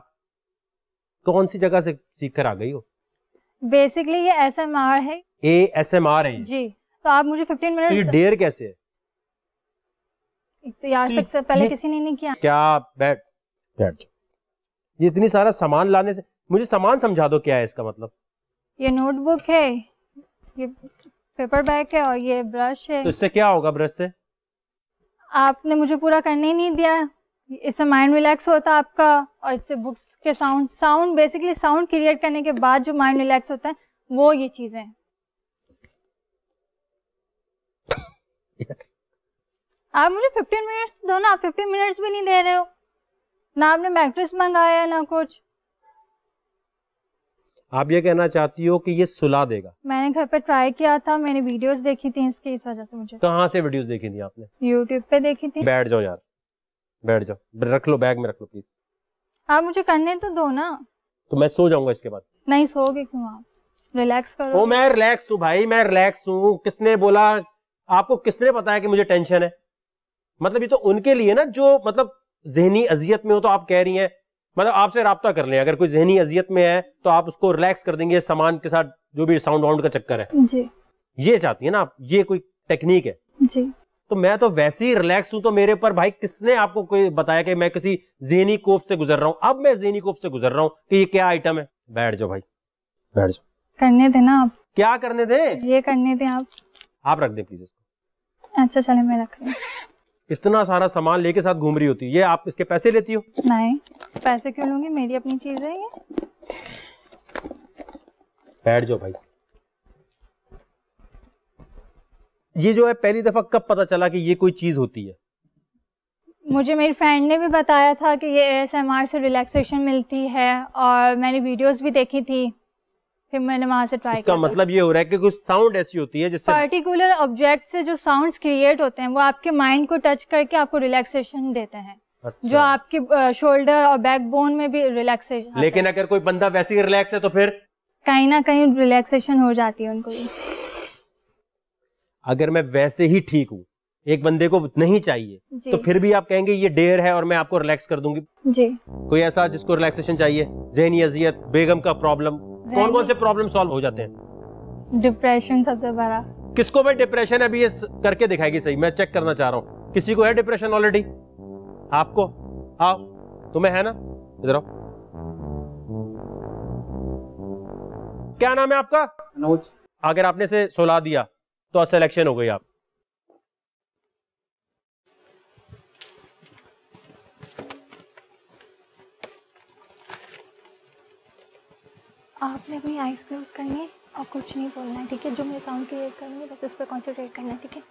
Speaker 2: कौन सी जगह से सीख कर आ गई हो?
Speaker 1: बेसिकली ये ASMR है।
Speaker 2: ASMR है ये?
Speaker 1: जी, तो आप मुझे 15
Speaker 2: तो ये
Speaker 1: मिनट।
Speaker 2: डेयर कैसे है?
Speaker 1: तो आज तक से पहले
Speaker 2: ये-
Speaker 1: किसी ने नहीं किया।
Speaker 2: क्या बैठ बैठ जाओ। ये इतनी सारा सामान लाने से, मुझे सामान समझा दो क्या है इसका मतलब?
Speaker 1: ये नोटबुक है, ये पेपर बैग है और ये ब्रश है।
Speaker 2: तो इससे क्या होगा ब्रश से?
Speaker 1: आपने मुझे पूरा करने ही नहीं दिया। इससे माइंड रिलैक्स होता है आपका, और इससे बुक्स के साउंड बेसिकली साउंड क्रिएट करने के बाद जो माइंड रिलैक्स होता है वो ये चीजें हैं। आप मुझे 15 मिनट्स दो ना, आप 15 मिनट्स भी नहीं दे रहे हो। ना आपने मैट्रेस मंगाया ना कुछ।
Speaker 2: आप ये कहना चाहती हो कि ये सुला देगा?
Speaker 1: मैंने घर पे ट्राई किया था, मैंने वीडियोस देखी थी इसकी, इस वजह से मुझे
Speaker 2: कहाँ से वीडियोस देखी थी आपने?
Speaker 1: यूट्यूब पे देखी थी।
Speaker 2: बैठ जाओ यार, बैठ जाओ, रख लो बैग में, रख लो प्लीज।
Speaker 1: आप मुझे करने तो दो ना।
Speaker 2: तो मैं सो जाऊंगा इसके बाद।
Speaker 1: नहीं सोओगे क्यों आप? रिलैक्स करो।
Speaker 2: ओ मैं रिलैक्स हूँ भाई, मैं रिलैक्स हूँ। किसने बोला? आपको किसने बताया कि मुझे टेंशन है? मतलब ये तो उनके लिए ना जो मतलब जहनी अजियत में हो, तो आप कह रही हैं मतलब आपसे राब्ता कर लें, अगर कोई जहनी अजियत में है तो आप उसको रिलैक्स कर देंगे सामान के साथ, जो भी साउंड वाउंड का चक्कर है।
Speaker 1: जी
Speaker 2: ये चाहती है ना आप? ये कोई टेक्निक है?
Speaker 1: जी।
Speaker 2: तो मैं तो वैसे ही रिलैक्स हूं, तो मेरे ऊपर भाई किसने आपको कोई बताया कि मैं किसी ज़हनी कोफ से गुजर रहा हूं? अब मैं ज़हनी कोफ से गुजर रहा हूं कि ये क्या आइटम है। बैठ जाओ भाई, बैठ जाओ।
Speaker 1: करने देना आप।
Speaker 2: क्या करने दें?
Speaker 1: ये करने दें
Speaker 2: आप रख दें प्लीज इसको।
Speaker 1: अच्छा चले, मैं रख रही हूँ।
Speaker 2: इतना सारा सामान लेके साथ घूम रही होती है, ये आप इसके पैसे लेती हो?
Speaker 1: नहीं, पैसे क्यों लूंगी, मेरी अपनी चीज है ये।
Speaker 2: बैठ जाओ भाई। ये जो है पहली दफा कब पता चला कि ये कोई चीज होती है?
Speaker 1: मुझे मेरी फ्रेंड ने भी बताया था कि ये ASMR से रिलैक्सेशन मिलती है, और मैंने वीडियोस भी देखी थी, फिर मैंने वहां से ट्राई किया।
Speaker 2: इसका मतलब ये हो रहा है कि कुछ साउंड ऐसी होती है जिससे
Speaker 1: पर्टिकुलर ऑब्जेक्ट से जो साउंड्स क्रिएट होते हैं वो आपके माइंड को टच करके आपको रिलैक्सेशन देते हैं।
Speaker 2: अच्छा।
Speaker 1: जो आपके शोल्डर और बैकबोन में भी रिलैक्सेशन।
Speaker 2: लेकिन अगर कोई बंदा वैसे ही रिलैक्स है तो फिर
Speaker 1: कहीं ना कहीं रिलैक्सेशन हो जाती है उनको भी।
Speaker 2: अगर मैं वैसे ही ठीक हूँ, एक बंदे को नहीं चाहिए,
Speaker 1: जी।
Speaker 2: तो फिर भी आप कहेंगे ये डेयर है और मैं आपको रिलैक्स कर दूंगी?
Speaker 1: जी।
Speaker 2: कोई ऐसा जिसको रिलैक्सेशन चाहिए? जहनी अजियत, बेगम का प्रॉब्लम, कौन कौन से प्रॉब्लम सॉल्व हो जाते हैं?
Speaker 1: डिप्रेशन सबसे बड़ा।
Speaker 2: किसको भाई डिप्रेशन है? अभी ये करके दिखाएगी सही, मैं चेक करना चाह रहा हूँ। किसी को है डिप्रेशन ऑलरेडी? आपको? आओ, तुम्हें है ना? इधर आओ। क्या नाम है आपका?
Speaker 6: मनोज।
Speaker 2: अगर आपने से सुला दिया तो सिलेक्शन हो गई आप।
Speaker 1: आपने अपनी आइज क्लोज करनी है और कुछ नहीं बोलना है, ठीक है? जो मैं साउंड क्रिएट करूँगी बस उस पर कॉन्सेंट्रेट करना है, ठीक है?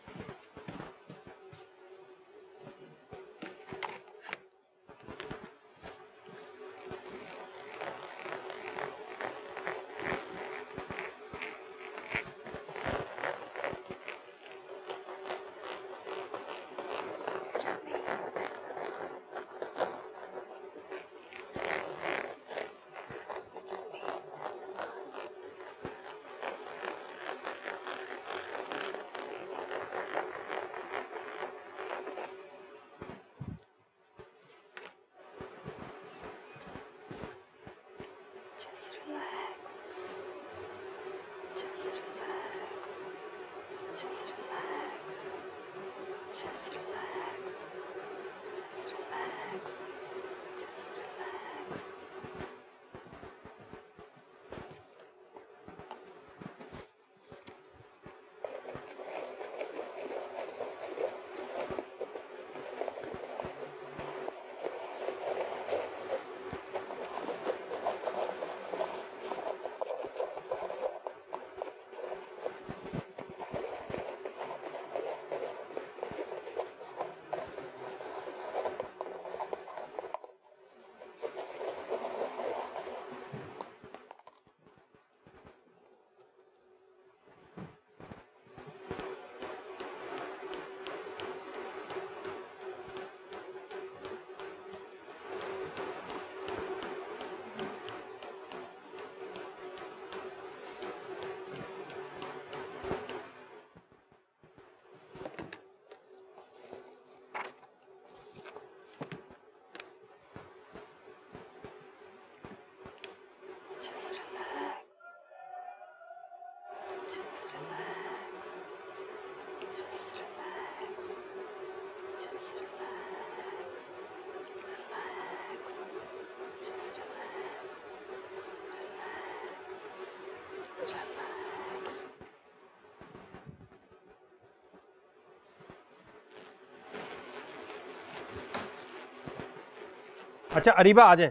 Speaker 2: अच्छा अरीबा आ जाए,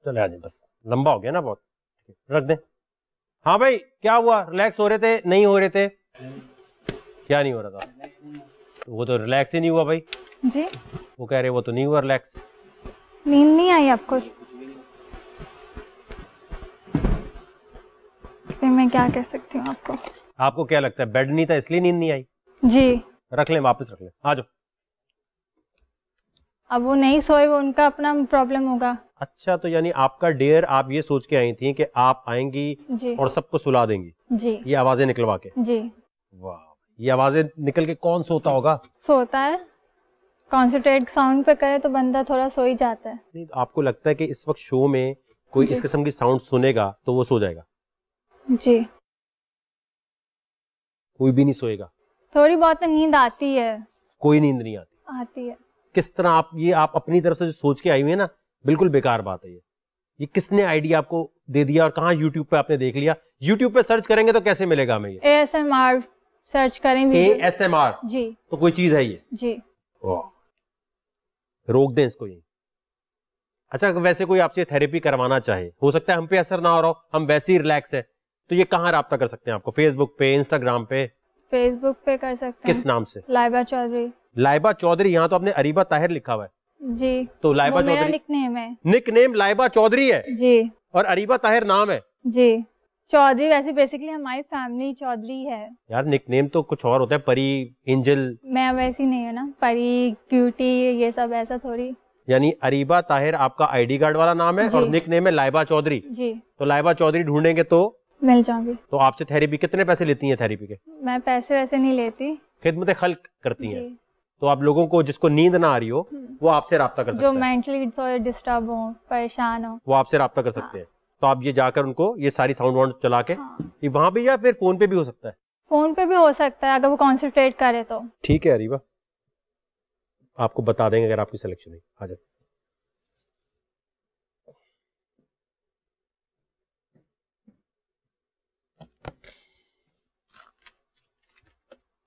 Speaker 2: चले आ जाए, बस लंबा हो गया ना बहुत, रख दें। हाँ भाई क्या हुआ, रिलैक्स हो रहे थे? नहीं हो रहे थे? क्या नहीं हो रहा था? तो वो तो रिलैक्स ही नहीं हुआ भाई।
Speaker 1: जी,
Speaker 2: वो कह रहे वो तो नहीं हुआ रिलैक्स।
Speaker 1: नींद नहीं आई आपको? फिर मैं क्या कह सकती हूँ आपको?
Speaker 2: आपको क्या लगता है बेड नहीं था इसलिए नींद नहीं आई?
Speaker 1: जी।
Speaker 2: रख लें, वापस रख लें, आ जाओ।
Speaker 1: अब वो नहीं सोए, वो उनका अपना प्रॉब्लम होगा।
Speaker 2: अच्छा तो यानी आपका डेयर आप ये सोच के आई थी कि आप आएंगी
Speaker 1: जी
Speaker 2: और सबको सुला देंगी,
Speaker 1: जी
Speaker 2: ये आवाजें निकलवा के?
Speaker 1: जी।
Speaker 2: वाह, ये आवाजें निकल के कौन सोता होगा?
Speaker 1: सोता है, कॉन्सेंट्रेट साउंड पे करे तो बंदा थोड़ा सो ही जाता है।
Speaker 2: नहीं, तो आपको लगता है कि इस वक्त शो में कोई
Speaker 1: जी।
Speaker 2: इस किस्म की साउंड सुनेगा तो वो सो जाएगा?
Speaker 1: जी।
Speaker 2: कोई भी नहीं सोएगा?
Speaker 1: थोड़ी बहुत नींद आती है।
Speaker 2: कोई नींद नहीं आती?
Speaker 1: आती है।
Speaker 2: किस तरह आप अपनी तरफ से जो सोच के आई हुई है ना, बिल्कुल बेकार बात है ये किसने आइडिया आपको दे दिया और कहाँ यूट्यूब पे आपने देख लिया? यूट्यूब पे सर्च करेंगे तो कैसे मिलेगा हमें ये?
Speaker 1: ASMR सर्च करें।
Speaker 2: ASMR?
Speaker 1: जी।
Speaker 2: तो कोई चीज है ये?
Speaker 1: जी।
Speaker 2: रोक दें इसको यही। अच्छा वैसे कोई आपसे थेरेपी करवाना चाहे, हो सकता है हम पे असर ना हो रहा हो, हम वैसे ही रिलैक्स है, तो ये कहाँ राब्ता कर सकते हैं आपको? फेसबुक पे, इंस्टाग्राम पे?
Speaker 1: फेसबुक पे कर सकते हैं।
Speaker 2: किस नाम से?
Speaker 1: लाइबा चौधरी।
Speaker 2: लाइबा चौधरी? यहाँ तो आपने अरीबा ताहिर लिखा हुआ है।
Speaker 1: जी।
Speaker 2: तो लाइबा
Speaker 1: मेरा
Speaker 2: चौधरी
Speaker 1: निकनेम है।
Speaker 2: निकनेम लाइबा चौधरी है?
Speaker 1: जी।
Speaker 2: और अरीबा ताहिर नाम है?
Speaker 1: जी। चौधरी वैसे बेसिकली हमारी फैमिली चौधरी है।
Speaker 2: यार निकनेम तो कुछ और होता है, परी, एंजल।
Speaker 1: मैं वैसी नहीं हूँ ना, परी, क्यूटी, ये सब ऐसा थोड़ी।
Speaker 2: यानी अरीबा ताहिर आपका आईडी कार्ड वाला नाम है और निकनेम है लाइबा चौधरी।
Speaker 1: जी।
Speaker 2: तो लाइबा चौधरी ढूंढेंगे तो
Speaker 1: मिल जाऊंगी।
Speaker 2: तो आपसे थेरेपी कितने पैसे लेती हैं थेरेपी के?
Speaker 1: मैं पैसे वैसे नहीं लेती,
Speaker 2: खिदमत खल्क करती हैं।
Speaker 1: जी।
Speaker 2: तो आप लोगों को जिसको नींद ना आ रही हो वो आपसे राब्ता कर सकते
Speaker 1: जो
Speaker 2: हैं,
Speaker 1: मेंटली थोड़े डिस्टर्ब हो, परेशान हो,
Speaker 2: वो आपसे राब्ता कर सकते हैं। तो आप ये जाकर उनको ये सारी साउंड वाउंड चला के ये वहां पे या फिर फोन पे भी हो सकता है?
Speaker 1: फोन पे भी हो सकता है अगर वो कॉन्सेंट्रेट करे तो।
Speaker 2: ठीक है अरीबा, आपको बता देंगे अगर आपकी सिलेक्शन हुई। आ जाए।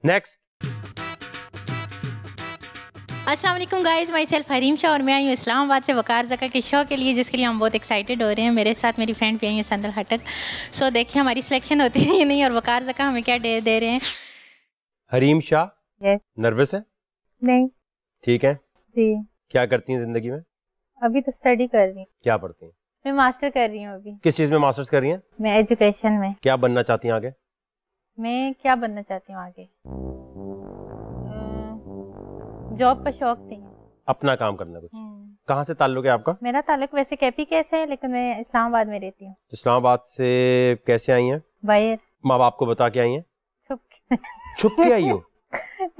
Speaker 2: नेक्स्ट।
Speaker 6: अस्सलाम वालेकुम guys, my self Hareem Shah और मैं आई हूँ इस्लामाबाद से वकार ज़का के शो के लिए, जिसके लिए हम बहुत एक्साइटेड हो रहे हैं। मेरे साथ मेरी फ्रेंड भी आई है संदल हटक। सो देखिए हमारी सिलेक्शन होती है या नहीं, और वकार ज़का हमें क्या दे रहे हैं।
Speaker 2: हरीम शाह,
Speaker 4: यस।
Speaker 2: नर्वस है?
Speaker 4: नहीं।
Speaker 2: ठीक है
Speaker 4: जी।
Speaker 2: क्या करती हैं जिंदगी में?
Speaker 4: अभी तो स्टडी कर रही हूँ।
Speaker 2: क्या पढ़ती हैं?
Speaker 4: मैं मास्टर कर रही हूँ अभी।
Speaker 2: किस चीज में मास्टर्स कर रही हैं?
Speaker 4: मैं एजुकेशन में।
Speaker 2: क्या बनना चाहती हैं आगे?
Speaker 4: मैं क्या बनना चाहती हूँ आगे? जॉब का शौक थी।
Speaker 2: अपना काम करना कुछ। कहाँ से ताल्लुक है आपका?
Speaker 4: मेरा ताल्लुक वैसे केपी कैसे है, लेकिन मैं इस्लामाबाद में रहती हूँ।
Speaker 2: इस्लामाबाद से कैसे आई हैं?
Speaker 4: बाहर।
Speaker 2: माँ बाप को बता के आई हैं?
Speaker 4: छुप के।
Speaker 2: छुप के आई हो?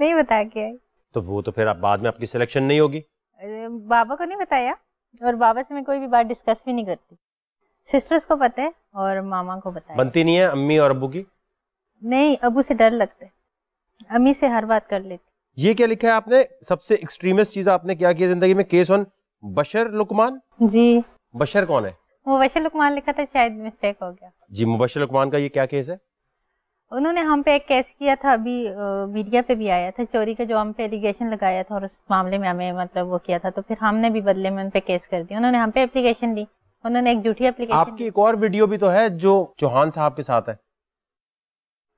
Speaker 4: नहीं बता के आई।
Speaker 2: तो वो तो फिर आप बाद में आपकी सिलेक्शन नहीं होगी।
Speaker 4: बाबा को नहीं बताया, और बाबा से मैं कोई भी बात डिस्कस भी नहीं करती। सिस्टर्स को पता है और मामा को बताया।
Speaker 2: बनती नहीं है अम्मी और अब्बू की?
Speaker 4: नहीं, अबू से डर लगता है, अम्मी से हर बात कर लेती।
Speaker 2: ये क्या लिखा है आपने? सबसे एक्सट्रीमिस्ट चीज आपने क्या किया जिंदगी में? केस ऑन बशर लुकमान।
Speaker 4: जी।
Speaker 2: बशर कौन है?
Speaker 4: मुबशर लुकमान लिखा था, शायद मिस्टेक हो गया।
Speaker 2: जी, मुबशर लुकमान का ये क्या केस है?
Speaker 4: उन्होंने हम पे एक केस किया था, अभी मीडिया पे भी आया था, चोरी का जो हम पे एलिगेशन लगाया था, और उस मामले में हमें मतलब वो किया था, तो फिर हमने भी बदले में उन पे केस कर दिया। उन्होंने हम पे एप्लीकेशन दी, उन्होंने एक झूठी एप्लीकेशन।
Speaker 2: आपकी एक और वीडियो भी तो है जो चौहान साहब के साथ है।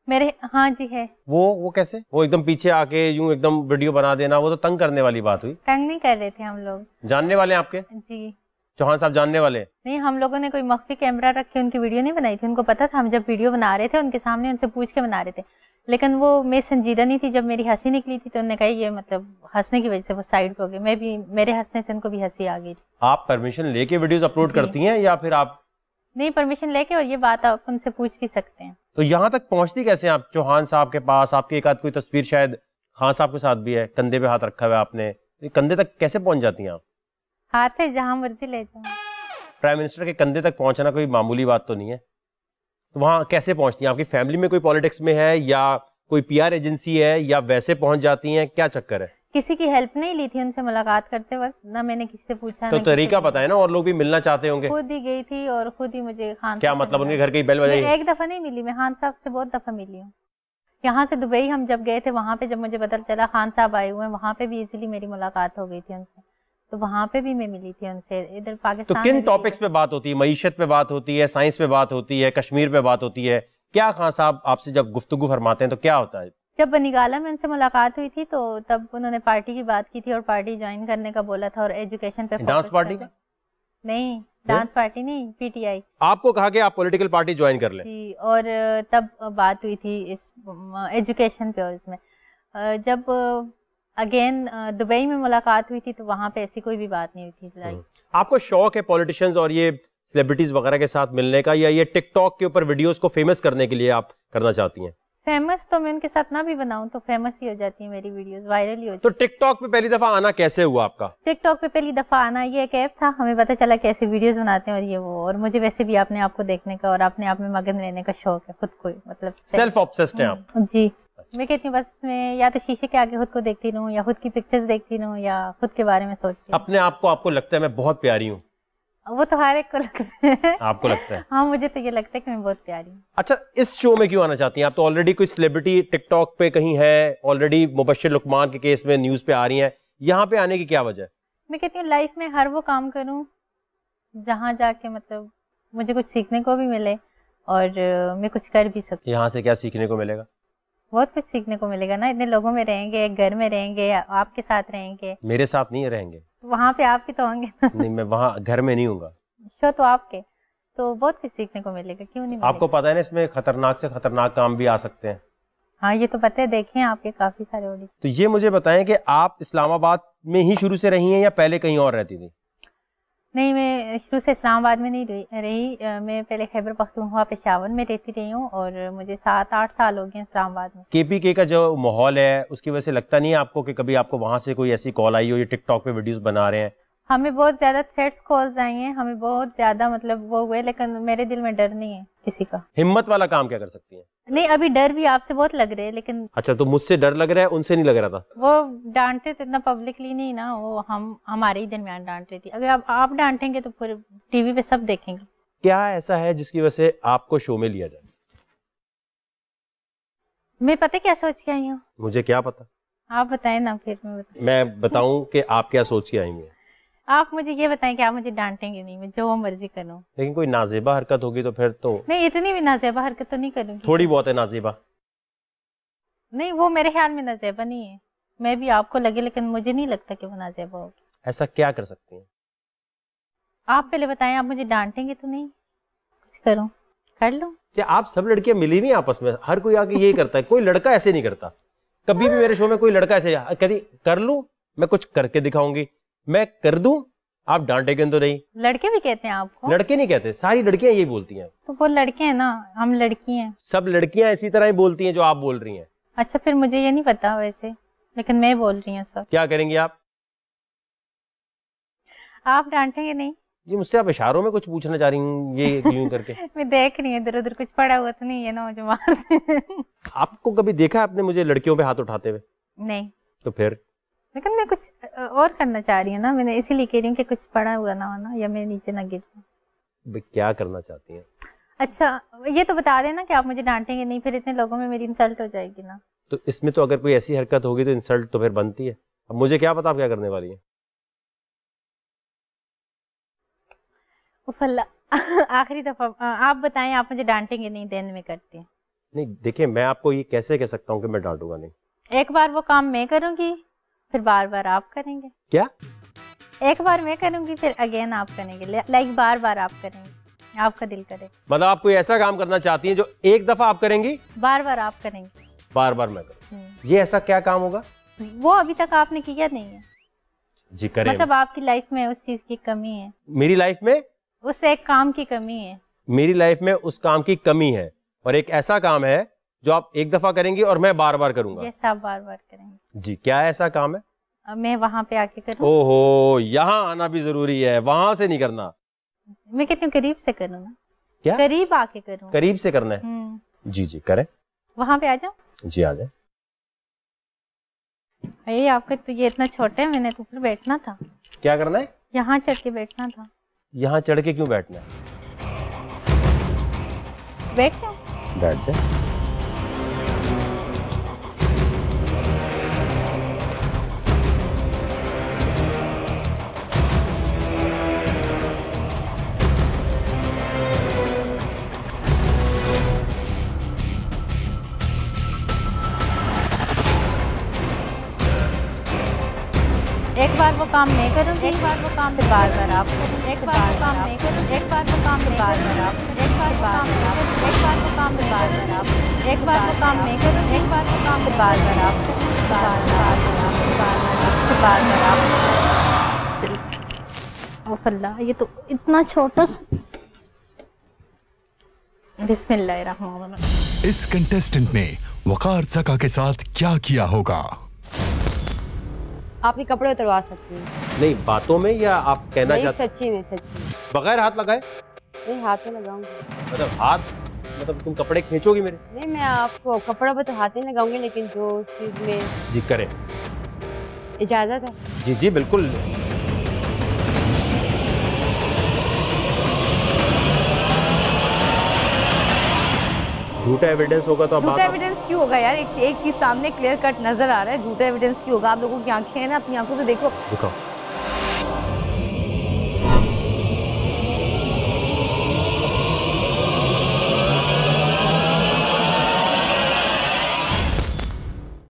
Speaker 4: मेरे, हाँ जी है।
Speaker 2: वो कैसे? वो एकदम पीछे आके यूं एकदम वीडियो बना देना, वो तो तंग करने वाली बात हुई।
Speaker 4: तंग नहीं कर रहे थे हम लोग।
Speaker 2: जानने वाले हैं आपके?
Speaker 4: जी।
Speaker 2: चौहान साहब जानने वाले हैं?
Speaker 4: नहीं, हम लोगों ने कोई मख्फी कैमरा रख के उनकी वीडियो नहीं बनाई थी। उनको पता था हम जब वीडियो बना रहे थे उनके सामने, उनसे पूछ के बना रहे थे, लेकिन वो मैं संजीदा नहीं थी। जब मेरी हंसी निकली थी तो उन्होंने कहा ये मतलब हंसने की वजह से वो साइड पे हो गए। मैं भी, मेरे हंसने से उनको भी हंसी आ गई थी।
Speaker 2: आप परमिशन लेके वीडियोस अपलोड करती हैं या फिर आप?
Speaker 4: नहीं, परमिशन लेके, और ये बात आप उनसे पूछ भी सकते हैं।
Speaker 2: तो यहाँ तक पहुंचती कैसे आप चौहान साहब के पास? आपकी एक आध कोई तस्वीर शायद खान साहब के साथ भी है, कंधे पे हाथ रखा हुआ है आपने, कंधे तक कैसे पहुंच जाती हैं आप?
Speaker 4: हाथ है, जहां मर्जी ले जाओ।
Speaker 2: प्राइम मिनिस्टर के कंधे तक पहुंचना कोई मामूली बात तो नहीं है। तो वहाँ कैसे पहुंचती हैं? आपकी फैमिली में कोई पॉलिटिक्स में है या कोई पीआर एजेंसी है या वैसे पहुंच जाती हैं? क्या चक्कर है?
Speaker 4: किसी की हेल्प नहीं ली थी उनसे मुलाकात करते वक्त, ना मैंने किसी से पूछा।
Speaker 2: तो तरीका पता है ना, और लोग भी मिलना चाहते होंगे।
Speaker 4: खुद ही गई थी और खुद ही मुझे खान
Speaker 2: क्या मतलब उनके घर की बेल बजाई?
Speaker 4: एक दफा नहीं मिली, मैं खान साहब से बहुत दफा मिली हूँ। यहाँ से दुबई हम जब गए थे, वहाँ पे जब मुझे पता चला खान साहब आए हुए हैं, वहाँ पे भी इजीली मेरी मुलाकात हो गई थी उनसे, तो वहाँ पे भी मैं मिली थी उनसे। इधर पाकिस्तान
Speaker 2: तो किन टॉपिक्स पे बात होती है? मईशत पे बात होती है, साइंस पे बात होती है, कश्मीर पे बात होती है? क्या खान साहब आपसे जब गुफ्तगू फरमाते हैं तो क्या होता है?
Speaker 4: जब बनीगाला में उनसे मुलाकात हुई थी तो तब उन्होंने पार्टी की बात की थी और पार्टी ज्वाइन करने का बोला था, और एजुकेशन पे
Speaker 2: डांस पार्टी का?
Speaker 4: नहीं, डांस पार्टी नहीं, पीटीआई।
Speaker 2: आपको कहा कि आप पॉलिटिकल पार्टी ज्वाइन कर लें?
Speaker 4: जी, और तब बात हुई थी इस एजुकेशन पे, और इसमें जब अगेन दुबई में मुलाकात हुई थी तो वहाँ पे ऐसी कोई भी बात नहीं हुई थी।
Speaker 2: आपको शौक है पॉलिटिशियंस और ये सेलिब्रिटीज वगैरह के साथ मिलने का, या ये टिकटॉक के ऊपर वीडियोस को फेमस करने के लिए आप करना चाहती हैं?
Speaker 4: फेमस तो मैं उनके साथ ना भी बनाऊं तो फेमस ही हो जाती है मेरी वीडियोस, वायरल ही हो जाती
Speaker 2: तो टिकटॉक पे पहली दफा आना कैसे हुआ आपका?
Speaker 4: टिकटॉक पे पहली दफा आना, ये एक ऐप था, हमें पता चला कैसे वीडियोस बनाते हैं और ये वो, और मुझे वैसे भी अपने आप को देखने का और अपने आप में मगन रहने का शौक है, खुद को मतलब
Speaker 2: सेल्फ ऑब्सेस्ड हैं आप?
Speaker 4: जी। मैं कहती हूँ बस मैं या तो शीशे के आगे खुद को देखती रहूँ, या खुद की पिक्चर्स देखती रहूँ, या खुद के बारे में सोचती रहूँ।
Speaker 2: अपने आप को आपको लगता है मैं बहुत प्यारी हूँ?
Speaker 4: वो तो हर एक को लगता है।
Speaker 2: आपको लगता है?
Speaker 4: हाँ, मुझे तो ये लगता है कि मैं बहुत प्यारी हूँ।
Speaker 2: अच्छा, इस शो में क्यों आना चाहती हैं आप? तो ऑलरेडी कोई सेलिब्रिटी टिकटॉक पे कहीं है, ऑलरेडी मुबशर लुकमान के केस में न्यूज पे आ रही हैं, यहाँ पे आने की क्या वजह है?
Speaker 4: मैं कहती हूँ लाइफ में हर वो काम करूँ जहाँ जाके मतलब मुझे कुछ सीखने को भी मिले और मैं कुछ कर भी सकूँ।
Speaker 2: यहाँ से क्या सीखने को मिलेगा?
Speaker 4: बहुत कुछ सीखने को मिलेगा ना, इतने लोगों में रहेंगे, एक घर में रहेंगे, आपके साथ रहेंगे।
Speaker 2: मेरे साथ नहीं रहेंगे
Speaker 4: तो वहाँ पे आप भी तो होंगे ना।
Speaker 2: नहीं, मैं वहाँ घर में नहीं हूँगा।
Speaker 4: शो तो आपके, तो बहुत कुछ सीखने को मिलेगा, क्यों नहीं मिलेगा?
Speaker 2: आपको पता है ना इसमें खतरनाक से खतरनाक काम भी आ सकते हैं।
Speaker 4: हाँ, ये तो पता है, देखे हैं आपके काफी सारे ऑडियो।
Speaker 2: तो ये मुझे बताएं कि आप इस्लामाबाद में ही शुरू से रही हैं या पहले कहीं और रहती थी?
Speaker 4: नहीं, मैं शुरू से इस्लामाबाद में नहीं रही। मैं पहले खैबर पख्तूनख्वा पेशावर में रहती रही हूँ और मुझे 7-8 साल हो गए इस्लामाबाद में।
Speaker 2: केपीके का जो माहौल है उसकी वजह से लगता नहीं है आपको कि कभी आपको वहाँ से कोई ऐसी कॉल आई हो, ये टिकटॉक पे वीडियोस बना रहे हैं?
Speaker 4: हमें बहुत ज्यादा थ्रेट्स कॉल्स आई हैं, हमें बहुत ज्यादा मतलब वो हुए, लेकिन मेरे दिल में डर नहीं है किसी का।
Speaker 2: हिम्मत वाला काम क्या कर सकती हैं?
Speaker 4: नहीं, अभी डर भी आपसे बहुत लग रहे हैं, लेकिन
Speaker 2: अच्छा, तो मुझसे डर लग रहा है, उनसे नहीं लग रहा था?
Speaker 4: वो डांटते तो इतना पब्लिकली नहीं ना, वो हमारे ही दरमियान डांट रही थी। अगर आप डांटेंगे तो पूरे टीवी पे सब देखेंगे।
Speaker 2: क्या ऐसा है जिसकी वजह से आपको शो में लिया जाए?
Speaker 4: मैं पता क्या सोच के आई हूँ?
Speaker 2: मुझे क्या पता,
Speaker 4: आप बताएं ना, फिर
Speaker 2: मैं बताऊं कि आप क्या सोच के आएंगे?
Speaker 4: आप मुझे ये बताएं कि आप मुझे डांटेंगे नहीं, मैं जो मर्जी करूँ।
Speaker 2: लेकिन कोई नाजेबा हरकत होगी तो फिर तो
Speaker 4: नहीं, इतनी भी नाजेबा हरकत तो नहीं करूँगी।
Speaker 2: थोड़ी बहुत है नाजेबा।
Speaker 4: नहीं, वो मेरे ख्याल में नाजेबा नहीं है, मैं भी आपको लगे, लेकिन मुझे नहीं लगता कि वो नाजेबा होगी।
Speaker 2: ऐसा क्या कर सकती हैं?
Speaker 4: आप पहले बताएं, आप मुझे डांटेंगे तो नहीं? कुछ करो, कर लो।
Speaker 2: क्या आप सब लड़कियां मिली हुई आपस में? हर कोई आके यही करता है, कोई लड़का ऐसे नहीं करता। कभी भी मेरे शो में कोई लड़का ऐसे, कभी कर लूं, मैं कुछ करके दिखाऊंगी, मैं कर दूं, आप डांटेंगे तो नहीं।
Speaker 4: लड़के भी कहते हैं आपको?
Speaker 2: लड़के नहीं कहते, सारी लड़कियां यही बोलती हैं।
Speaker 4: तो वो लड़के हैं ना, हम लड़की हैं।
Speaker 2: सब लड़कियां इसी तरह ही बोलती हैं जो आप बोल रही हैं।
Speaker 4: अच्छा, फिर मुझे ये नहीं पता वैसे, लेकिन मैं बोल रही हूँ सर।
Speaker 2: क्या करेंगी आप?
Speaker 4: आप डांटेंगे नहीं?
Speaker 2: ये मुझसे आप इशारों में कुछ पूछना चाह रही हूँ, ये यूं करके?
Speaker 4: मैं देख रही हूँ इधर उधर, कुछ पड़ा हुआ तो नहीं है ना मुझे मार से?
Speaker 2: आपको कभी देखा है आपने मुझे लड़कियों पे हाथ उठाते हुए?
Speaker 4: नहीं।
Speaker 2: तो फिर?
Speaker 4: लेकिन मैं कुछ और करना चाह रही हूँ ना, मैंने इसीलिए कह रही हूँ कि कुछ पड़ा हुआ ना हो ना, या मैं नीचे ना गिर जाऊँ।
Speaker 2: क्या करना चाहती हैं?
Speaker 4: अच्छा, ये तो बता देना कि आप मुझे डांटेंगे नहीं, फिर इतने लोगों में मेरी इंसल्ट हो जाएगी ना।
Speaker 2: तो इसमें तो अगर कोई ऐसी हरकत होगी तो इंसल्ट तो फिर बनती है। अब मुझे क्या पता आप क्या करने वाली हैं?
Speaker 4: आखिरी दफा आप बताएं, आप मुझे डांटेंगे नहीं, देन में करती हैं।
Speaker 2: नहीं देखिए, मैं आपको ये कैसे कह सकता हूँ कि मैं डांटूंगा नहीं।
Speaker 4: एक बार वो काम मैं करूंगी, फिर बार बार आप करेंगे।
Speaker 2: क्या?
Speaker 4: एक बार मैं करूंगी, फिर अगेन आप करेंगे, लाइक बार बार आप करेंगे, आपका दिल करे।
Speaker 2: मतलब आप कोई ऐसा काम करना चाहती हैं जो एक दफा आप करेंगी,
Speaker 4: बार बार आप करेंगे,
Speaker 2: बार बार मैं करूँ? ये ऐसा क्या काम होगा?
Speaker 4: वो अभी तक आपने किया नहीं है।
Speaker 2: जी करें।
Speaker 4: मतलब आपकी लाइफ में उस चीज की कमी है।
Speaker 2: मेरी लाइफ में
Speaker 4: उस एक काम की कमी है।
Speaker 2: मेरी लाइफ में उस काम की कमी है, और एक ऐसा काम है जो आप एक दफा करेंगी और मैं बार बार करूंगा।
Speaker 4: यस, आप बार बार करेंगे।
Speaker 2: जी, क्या ऐसा काम है?
Speaker 4: मैं वहां पे आके करूँ?
Speaker 2: ओहो, यहाँ आना भी जरूरी है, वहां से नहीं करना।
Speaker 4: मैं कहती हूँ करीब से करूँ ना।
Speaker 2: क्या?
Speaker 4: करीब आके करूँ।
Speaker 2: करीब से करना है? जी जी करें।
Speaker 4: वहां पे आ जाओ।
Speaker 2: जी आ जाए।
Speaker 4: ये आपका तो ये इतना छोटा है, मैंने तो ऊपर बैठना था।
Speaker 2: क्या करना है?
Speaker 4: यहाँ चढ़ के बैठना था।
Speaker 2: यहाँ चढ़ के क्यों बैठना है?
Speaker 4: बैठ जाओ।
Speaker 2: बैठ जाए।
Speaker 4: एक बार वो काम मैं करूँ, एक बार वो काम बार बार आप, एक बार वो काम मैं करूँ, एक बार वो काम बार बार आप, एक बार वो काम एक बार वो काम बार बार आप, एक बार वो काम मैं करूँ, एक बार वो काम बार बार आप, बार बार आप। ओ अल्लाह, ये तो इतना छोटा सा। बिस्मिल्लाहिर्रहमानिर्रहीम।
Speaker 7: इस कंटेस्टेंट ने वकार ज़का के साथ क्या किया होगा?
Speaker 8: आपके कपड़े उतरवा सकती हैं।
Speaker 2: नहीं, बातों में या आप कहना
Speaker 8: नहीं,
Speaker 2: चाहते?
Speaker 8: सच्ची में, सच्ची में।
Speaker 2: बगैर हाथ लगाए?
Speaker 8: नहीं, हाथ तो लगाऊंगी।
Speaker 2: मतलब हाथ, मतलब तुम कपड़े खींचोगी मेरे?
Speaker 8: नहीं, मैं आपको कपड़ा पर तो हाथ नहीं लगाऊंगी, लेकिन जो उस चीज में।
Speaker 2: जी करें।
Speaker 8: इजाजत है?
Speaker 2: जी जी बिल्कुल। झूठा एविडेंस होगा तो अब
Speaker 9: झूठा एविडेंस क्यों होगा यार? एक चीज सामने क्लियर कट नजर आ रहा है, झूठा एविडेंस क्यों होगा? आप लोगों की आंखें हैं ना, अपनी आंखों से देखो।
Speaker 2: दिखाओ।